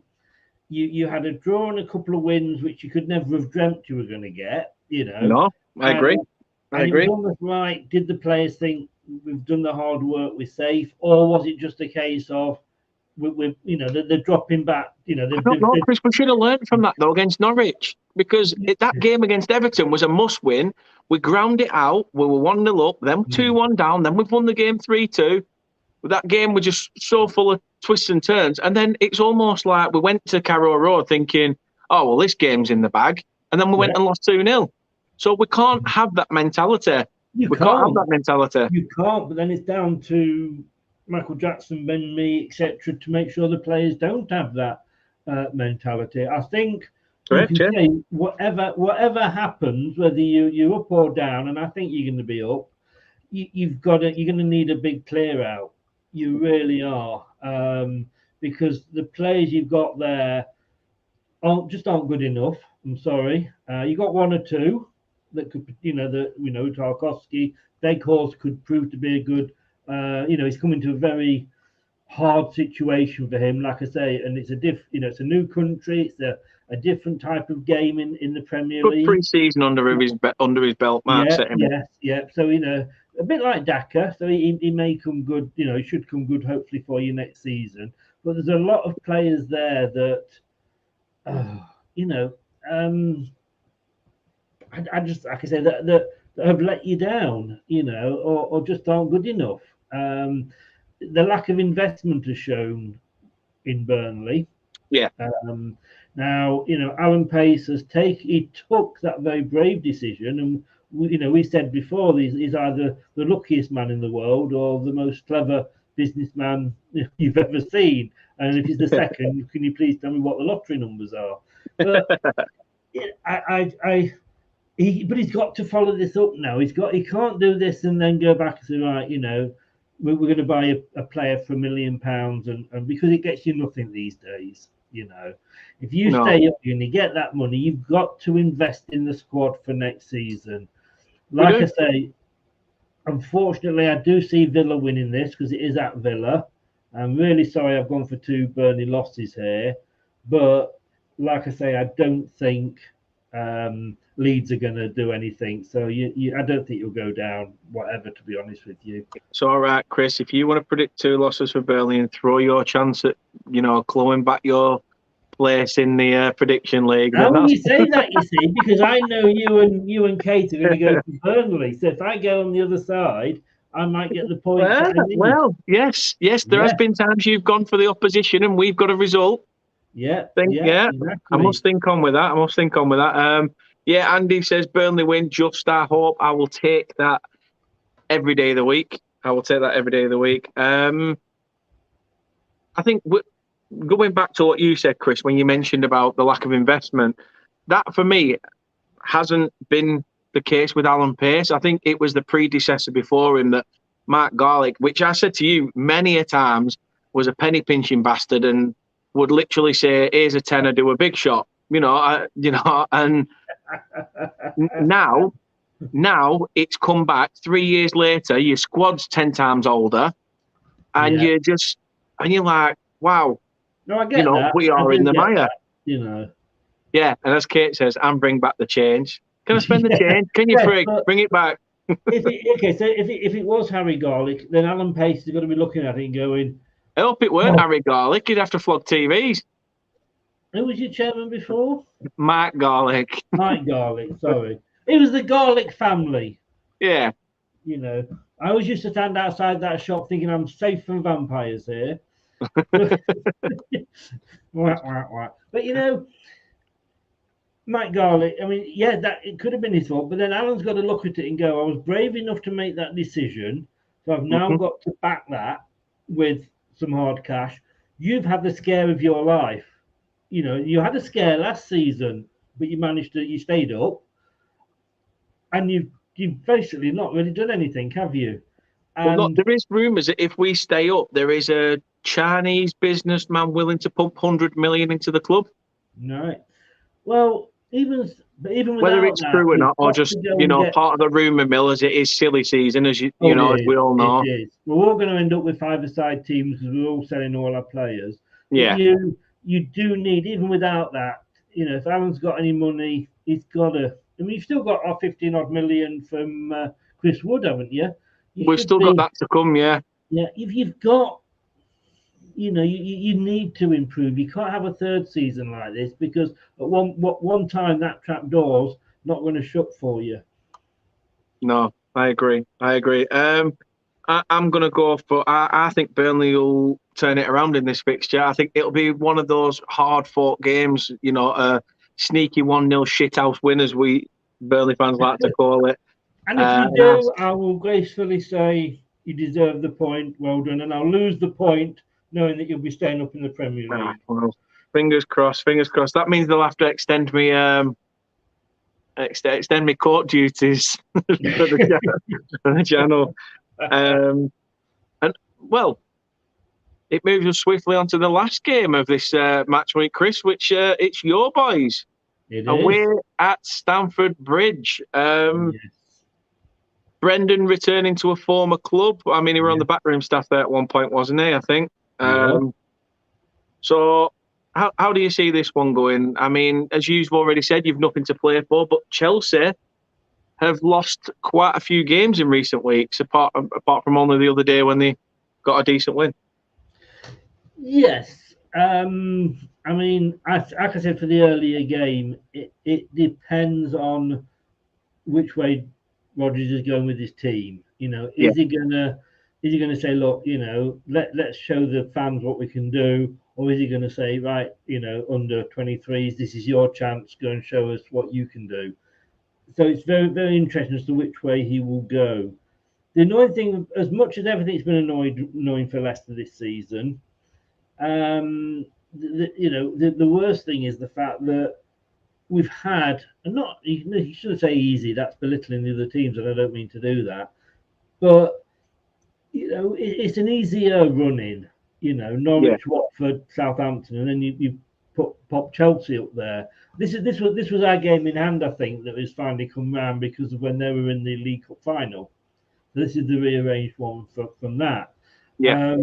You had a draw and a couple of wins which you could never have dreamt you were going to get, you know. No, I agree. I And it was agree. almost like, did the players think we've done the hard work, we're safe, or was it just a case of we you know, they're dropping back, you know, I don't know, they've Chris. We should have learned from that though against Norwich, because that game against Everton was a must-win. We ground it out. We were 1-0 up, then 2-1 down, then we've won the game 3-2. That game was just so full of twists and turns, and then it's almost like we went to Carrow Road thinking, "Oh well, this game's in the bag," and then we went yeah, and lost 2-0. So we can't have that mentality. you We can't have can't. that mentality. You can't, but then it's down to Michael Jackson, Ben Mee, etc., to make sure the players don't have that mentality. I think you Correct, can yeah. say whatever happens, whether you're up or down, and I think you're going to be up. You've got to, you're going to need a big clear out. You really are, because the players you've got there aren't good enough. I'm sorry. You got one or two that could, you know, Tarkovsky, Beghorst could prove to be a good. You know, he's coming to a very hard situation for him. Like I say, and it's it's a new country. It's a different type of game in the Premier Good League. pre-season under his belt, Mark Yeah, set him up. yes, yeah. So you know, a bit like Daka. So he may come good. You know, he should come good hopefully for you next season. But there's a lot of players there that, you know, I just, like I say, that have let you down, you know, or just aren't good enough. The lack of investment has shown in Burnley. Yeah. Um, Now, you know, Alan Pace he took that very brave decision, and we said before he's either the luckiest man in the world or the most clever businessman you've ever seen. And if he's the second, can you please tell me what the lottery numbers are? But but he's got to follow this up now. He can't do this and then go back and say, right, you know, we're going to buy a player for £1 million, and because it gets you nothing these days. You know, if you stay up and you get that money, you've got to invest in the squad for next season. Like I say, unfortunately, I do see Villa winning this because it is at Villa. I'm really sorry I've gone for 2 Burnley losses here, but like I say, I don't think Leeds are going to do anything. So I don't think you'll go down, whatever, to be honest with you. It's all right, Chris. If you want to predict 2 losses for Burnley and throw your chance at, clawing back your place in the prediction league, How then will that's... you say that, you see? Because I know you and Kate are going to go to Burnley. So if I go on the other side, I might get the points that I need. Well, yes. There has been times you've gone for the opposition and we've got a result. Yeah, Exactly. I must think on with that. Yeah, Andy says Burnley win. Just I hope. I will take that every day of the week. I think going back to what you said, Chris, when you mentioned about the lack of investment, that for me hasn't been the case with Alan Pace. I think it was the predecessor before him, that Mark Garlick, which I said to you many a times, was a penny pinching bastard and would literally say, "Here's a tenner, do a big shot," and now it's come back 3 years later. Your squad's 10 times older, and you're like, wow. No, I get that. We are in the mire. That, Yeah, and as Kate says, and bring back the change. Can I spend the change? Can you bring it back? So if it was Harry Garlick, then Alan Pace is going to be looking at it and going, I hope it weren't Harry Garlick. He'd have to flog TVs. Who was your chairman before? Mark Garlick. Mike Garlick, sorry. It was the Garlick family. Yeah. I always used to stand outside that shop thinking I'm safe from vampires here. But Matt Garlick, I mean, yeah, that it could have been his fault, but then Alan's got to look at it and go, I was brave enough to make that decision, so I've now Mhm. got to back that with some hard cash. You've had the scare of your life. You know, you had a scare last season, but you stayed up, and you've basically not really done anything, have you? Well, look, And there is rumours that if we stay up, there is a Chinese businessman willing to pump 100 million into the club. no, well, even Whether without it's that, true or we've not, or got just to go and get. part of the rumour mill, as it is silly season, as Oh, it as is. we all It know. is. We're all going to end up with five-a-side teams because we're all selling all our players. But Yeah. you do need, even without that, if Alan's got any money, he's got to. I mean, you've still got our 15 odd million from Chris Wood, haven't you? You We've should still got be. that to come, yeah. Yeah, if you've got, you need to improve. You can't have a third season like this because at one time that trap door's not going to shut for you. No, I agree. I'm going to go for. I think Burnley will turn it around in this fixture. I think it'll be one of those hard-fought games. A sneaky 1-0 shithouse win, as we Burnley fans like to call it. And if you And I, do, I will gracefully say you deserve the point. Well done. And I'll lose the point knowing that you'll be staying up in the Premier League. well, fingers crossed. Fingers crossed. That means they'll have to extend me extend me court duties for the channel. And well, it moves us swiftly on to the last game of this match week, Chris, which it's your boys It away is. at Stamford Bridge. Yes. Brendan returning to a former club. I mean, he was on Yeah, the backroom staff there at one point, wasn't he? I think. he was. So, how do you see this one going? I mean, as you've already said, you've nothing to play for, but Chelsea have lost quite a few games in recent weeks, apart from only the other day when they got a decent win. Yes. I mean, like I said for the earlier game, it depends on which way Rodgers is going with his team. Yeah, Is he gonna say, look, let's show the fans what we can do, or is he gonna say, right, under 23s, this is your chance, go and show us what you can do. So it's very, very interesting as to which way he will go. The annoying thing, as much as everything's been annoying for Leicester this season, the worst thing is the fact that we've had, and not, you shouldn't say easy, that's belittling the other teams, and I don't mean to do that, but it's an easier run in, yeah, Norwich, Watford, Southampton, and then you pop Chelsea up there. This was our game in hand, I think, that has finally come round because of when they were in the League Cup final. This is the rearranged one from that. yeah.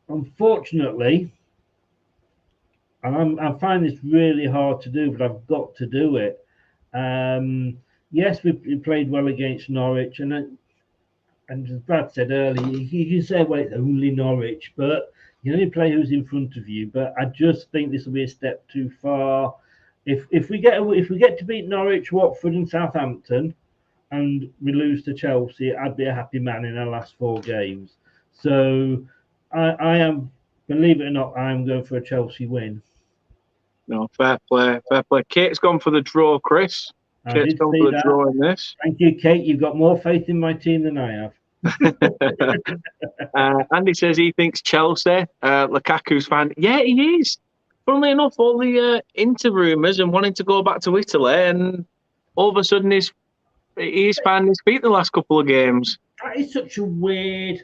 Unfortunately, and I find this really hard to do, but I've got to do it. Yes, we played well against Norwich, and as Brad said earlier, you can say, well, it's only Norwich, but you only play who's in front of you. But I just think this will be a step too far. If we get to beat Norwich, Watford, and Southampton, and we lose to Chelsea, I'd be a happy man in our last 4 games. So I am, believe it or not, I am going for a Chelsea win. No, fair play, fair play. Kate's gone for the draw, Chris. I Kate's did gone see for the that. draw in this. Thank you, Kate. You've got more faith in my team than I have. Andy says he thinks Chelsea. Lukaku's fan. Yeah, he is. Funnily enough, all the Inter rumours and wanting to go back to Italy, and all of a sudden he's found his feet the last couple of games. That is such a weird.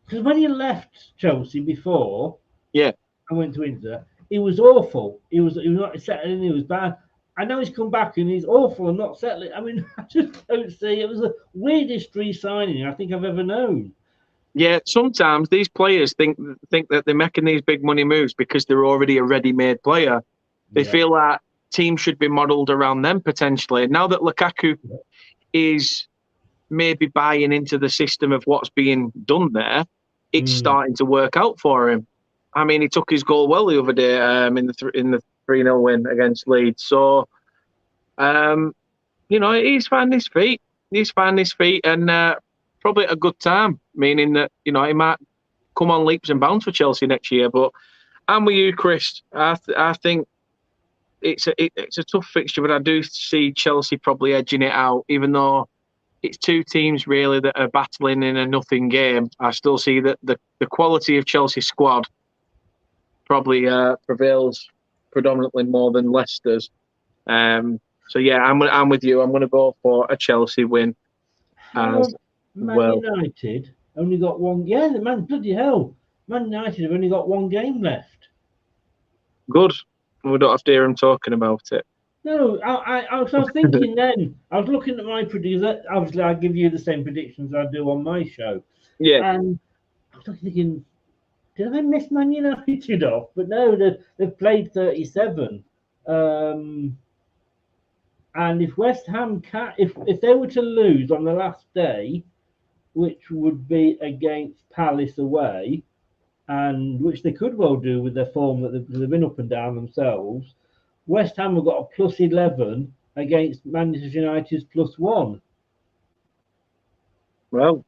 Because when he left Chelsea before, Yeah, I went to Inter, he was awful. He was not settling. He was bad. I know he's come back and he's awful and not settling. I mean, I just don't see. It was the weirdest re-signing I think I've ever known. yeah. Sometimes these players think that they're making these big money moves because they're already a ready-made player. They Yeah. feel like teams should be modelled around them potentially. Now that Lukaku is maybe buying into the system of what's being done there, it's starting to work out for him. I mean, he took his goal well the other day in the 3-0 win against Leeds. So, he's found his feet. He's found his feet, and probably at a good time, meaning that he might come on leaps and bounds for Chelsea next year. But I'm with you, Chris. I think it's a tough fixture, but I do see Chelsea probably edging it out, even though it's two teams really that are battling in a nothing game. I still see that the quality of Chelsea squad probably prevails predominantly more than Leicester's. So yeah, I'm with you. I'm going to go for a Chelsea win as Man well. United only got one. Yeah, the man, bloody hell, Man United have only got one game left. Good. We don't have to hear him talking about it. No, I was thinking then. I was looking at my predictions. Obviously, I give you the same predictions I do on my show. Yeah. And I was thinking, did I miss Man United off? But no, they've played 37. And if West Ham if they were to lose on the last day, which would be against Palace away, and which they could well do with their form that they've been up and down themselves, West Ham have got a +11 against Manchester United's +1. Well,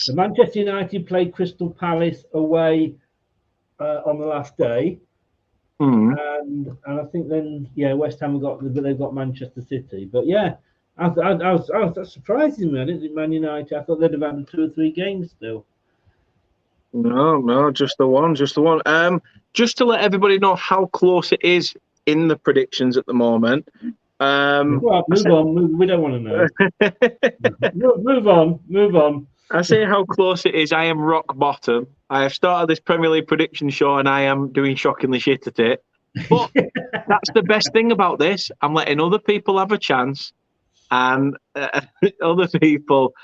The Manchester United played Crystal Palace away on the last day. And I think then West Ham they've got Manchester City, but I was surprising me. I didn't think Man United. I thought they'd have had 2 or 3 games still. No, just the one. Just to let everybody know how close it is in the predictions at the moment. Move on. We don't want to know. Move on. I say how close it is. I am rock bottom. I have started this Premier League prediction show and I am doing shockingly shit at it. But that's the best thing about this. I'm letting other people have a chance, and other people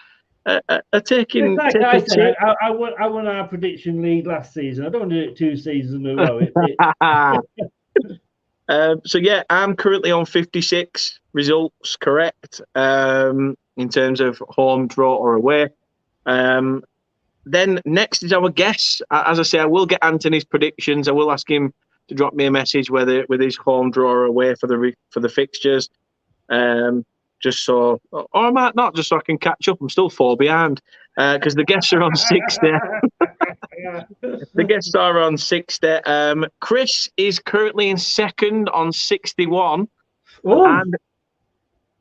are taking. Like I said, I won our prediction league last season. I don't want to do it 2 seasons in a row. So yeah, I'm currently on 56 results correct in terms of home, draw, or away. Then next is our guess. As I say, I will get Anthony's predictions. I will ask him to drop me a message whether with his home, draw, or away for the fixtures. Just so, or I might not, just so I can catch up. I'm still 4 behind because the guests are on 60. The guests are on 60. Chris is currently in second on 61. Oh, and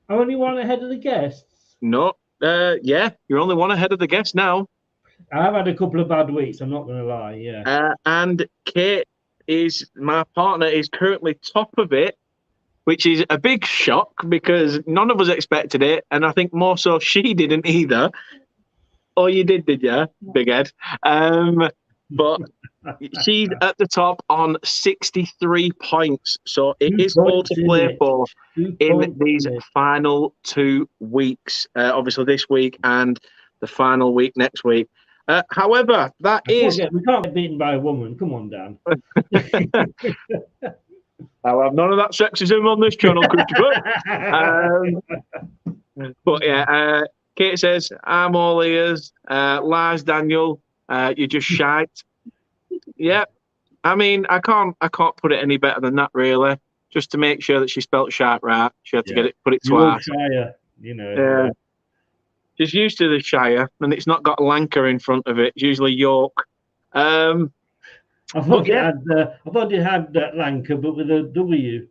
only one ahead of the guests. No, you're only one ahead of the guests now. I've had a couple of bad weeks. I'm not going to lie. Yeah. And Kate my partner is currently top of it, which is a big shock because none of us expected it, and I think more so she didn't either. Oh, you did you, big head? But she's at the top on 63 points, so it is all to play for in these final 2 weeks. Obviously, this week and the final week next week. However, we can't get beaten by a woman. Come on, Dan. I'll have none of that sexism on this channel, Christopher. But yeah, Kate says, I'm all ears. Lars Daniel, you're just shite. Yeah. I mean, I can't put it any better than that, really. Just to make sure that she spelt shite right, she had to put it twice. Shire, Yeah. She's used to the Shire, and it's not got Lanka in front of it. It's usually York. I thought it had Lanka, but with a W.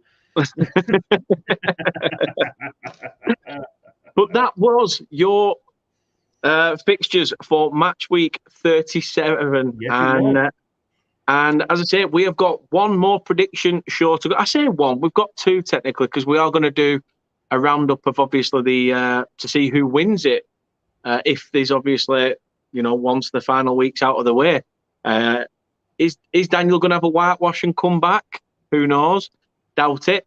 But that was your fixtures for match week 37. Yes, and as I say, we have got one more prediction show to go. I say one, we've got 2 technically, because we are going to do a roundup of obviously to see who wins it. If there's obviously, once the final week's out of the way. Is Daniel going to have a whitewash and come back? Who knows? Doubt it.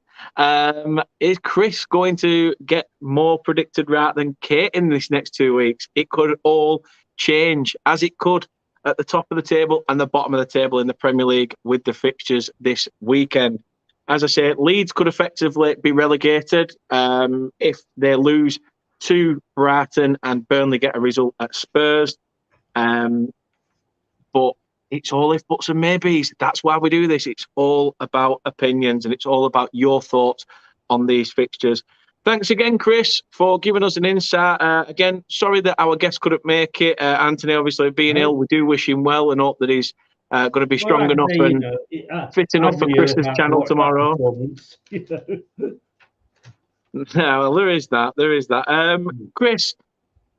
Is Chris going to get more predicted right than Kate in this next 2 weeks? It could all change, as it could at the top of the table and the bottom of the table in the Premier League with the fixtures this weekend. As I say, Leeds could effectively be relegated if they lose to Brighton and Burnley get a result at Spurs. But it's all if, buts and maybes. That's why we do this. It's all about opinions and it's all about your thoughts on these fixtures. Thanks again, Chris, for giving us an insight. Again, sorry that our guest couldn't make it. Anthony, obviously, being ill, we do wish him well and hope that he's going to be Well, strong like I enough say, and fit enough I'd for be here Chris's about to channel watch that tomorrow. performance. You know? Yeah, well, there is that. There is that. Chris,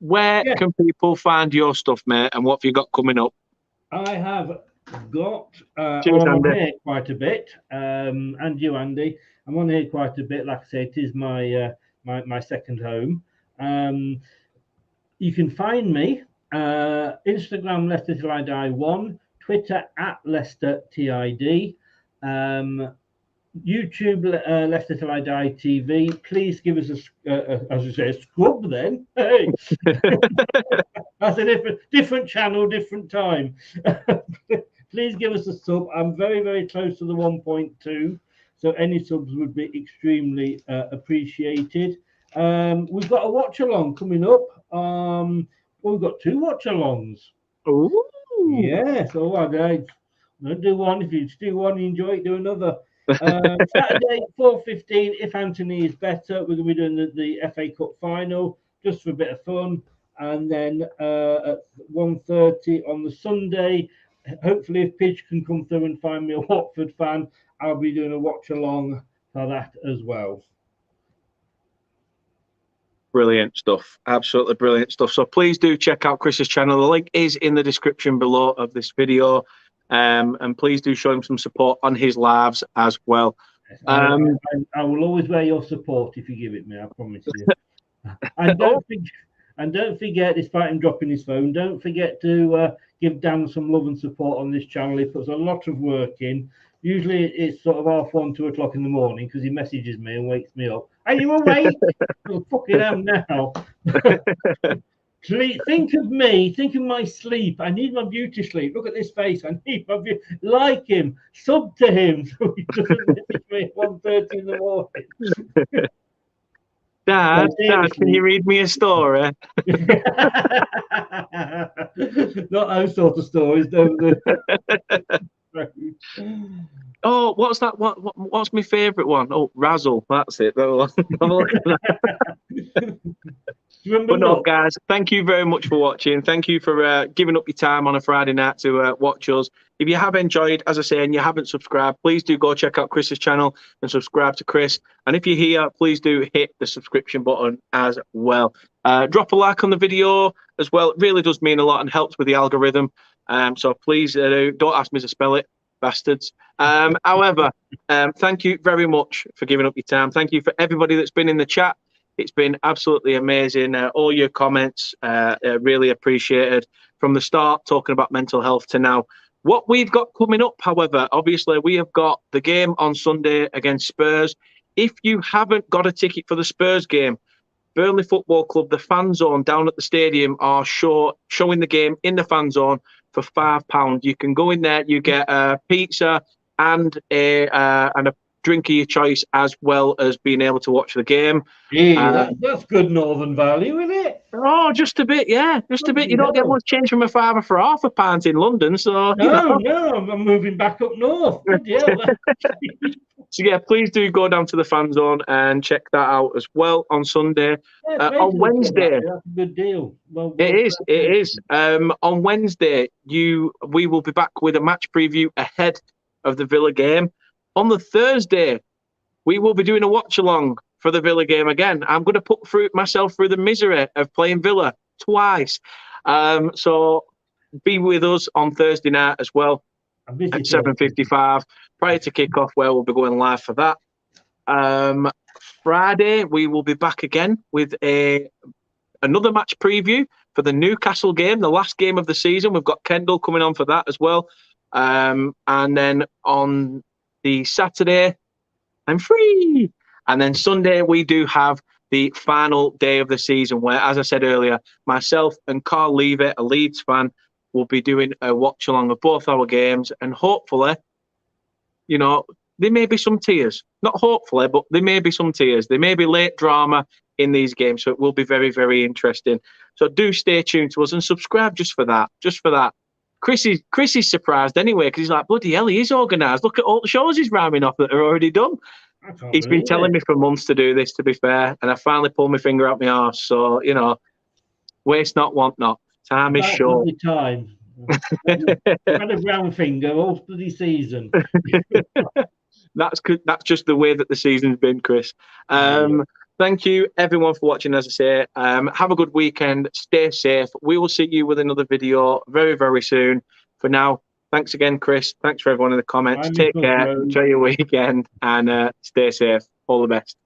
where Yeah. can people find your stuff, mate? And what have you got coming up? I have got. Cheers, I'm on Andy. here quite a bit, and you, Andy. I'm on here quite a bit. Like I say, it is my my second home. You can find me Instagram Leicester Till I Die 1, Twitter at Leicester TID, YouTube Leicester Till I Die TV. Please give us as I say, a scrub then. Hey, that's a different channel, different time. Please give us a sub. I'm very, very close to the 1.2, so any subs would be extremely appreciated. We've got a watch along coming up. We've got 2 watch alongs. Ooh. Yes, all right. Don't do one. If you do one, you enjoy it, do another. Saturday, 4:15. If Anthony is better, we're going to be doing the FA Cup final just for a bit of fun. And then at 1:30 on the Sunday, hopefully, if Pidge can come through and find me a Watford fan, I'll be doing a watch along for that as well. Brilliant stuff. Absolutely brilliant stuff. So please do check out Chris's channel. The link is in the description below of this video. And please do show him some support on his lives as well. I will always wear your support if you give it me, I promise you. And don't forget, despite him dropping his phone, don't forget to give Dan some love and support on this channel. He puts a lot of work in. Usually it's sort of 1:30, 2 o'clock in the morning because he messages me and wakes me up. Are you awake? Well, fucking am now. Think of me. Think of my sleep. I need my beauty sleep. Look at this face. I need my beauty. Like him. Sub to him so he doesn't message me at 1:30 in the morning. Dad, can you read me a story? Not those sort of stories, don't they? Oh, what's that? What's my favourite one? Oh, Razzle. That's it. Have a look at that. But no, guys, thank you very much for watching. Thank you for giving up your time on a Friday night to watch us. If you have enjoyed, as I say, and you haven't subscribed, please do go check out Chris's channel and subscribe to Chris. And if you're here, please do hit the subscription button as well. Drop a like on the video as well. It really does mean a lot and helps with the algorithm. So please don't ask me to spell it, bastards. However, thank you very much for giving up your time. Thank you for everybody that's been in the chat. It's been absolutely amazing. All your comments, really appreciated from the start, talking about mental health to now. What we've got coming up, however, obviously, we have got the game on Sunday against Spurs. If you haven't got a ticket for the Spurs game, Burnley Football Club, the fan zone down at the stadium, are showing the game in the fan zone for £5. You can go in there, you get a pizza and a drink of your choice, as well as being able to watch the game. Yeah, that's good northern value, isn't it? Oh, just a bit, yeah, just a bit. You don't get much change from a fiver for half a pint in London, so no, I'm moving back up north. Yeah. So yeah, please do go down to the fan zone and check that out as well on Sunday. On Wednesday, that's a good deal. Well, it is. On Wednesday, we will be back with a match preview ahead of the Villa game. On the Thursday, we will be doing a watch along for the Villa game again. I'm going to put myself through the misery of playing Villa twice. So be with us on Thursday night as well at 7:55 prior to kickoff, where we'll be going live for that. Friday, we will be back again with another match preview for the Newcastle game, the last game of the season. We've got Kendall coming on for that as well. And then on the Saturday, I'm free. And then Sunday, we do have the final day of the season where, as I said earlier, myself and Carl Leavitt, a Leeds fan, will be doing a watch along of both our games. And hopefully, you know, there may be some tears. Not hopefully, but there may be some tears. There may be late drama in these games. So it will be very, very interesting. So do stay tuned to us and subscribe just for that. Just for that. Chris is surprised anyway, because he's like, bloody hell, he is organised. Look at all the shows he's rhyming off that are already done. He's been telling me for months to do this, to be fair, and I finally pulled my finger out my arse. So, you know, waste not, want not. Time is short. Time. I've had a brown finger all bloody season. That's just the way that the season's been, Chris. Yeah. Thank you everyone for watching. As I say, have a good weekend. Stay safe. We will see you with another video very, very soon. For now, thanks again, Chris. Thanks for everyone in the comments. I'm Take Nicholas care. Rose. Enjoy your weekend and stay safe. All the best.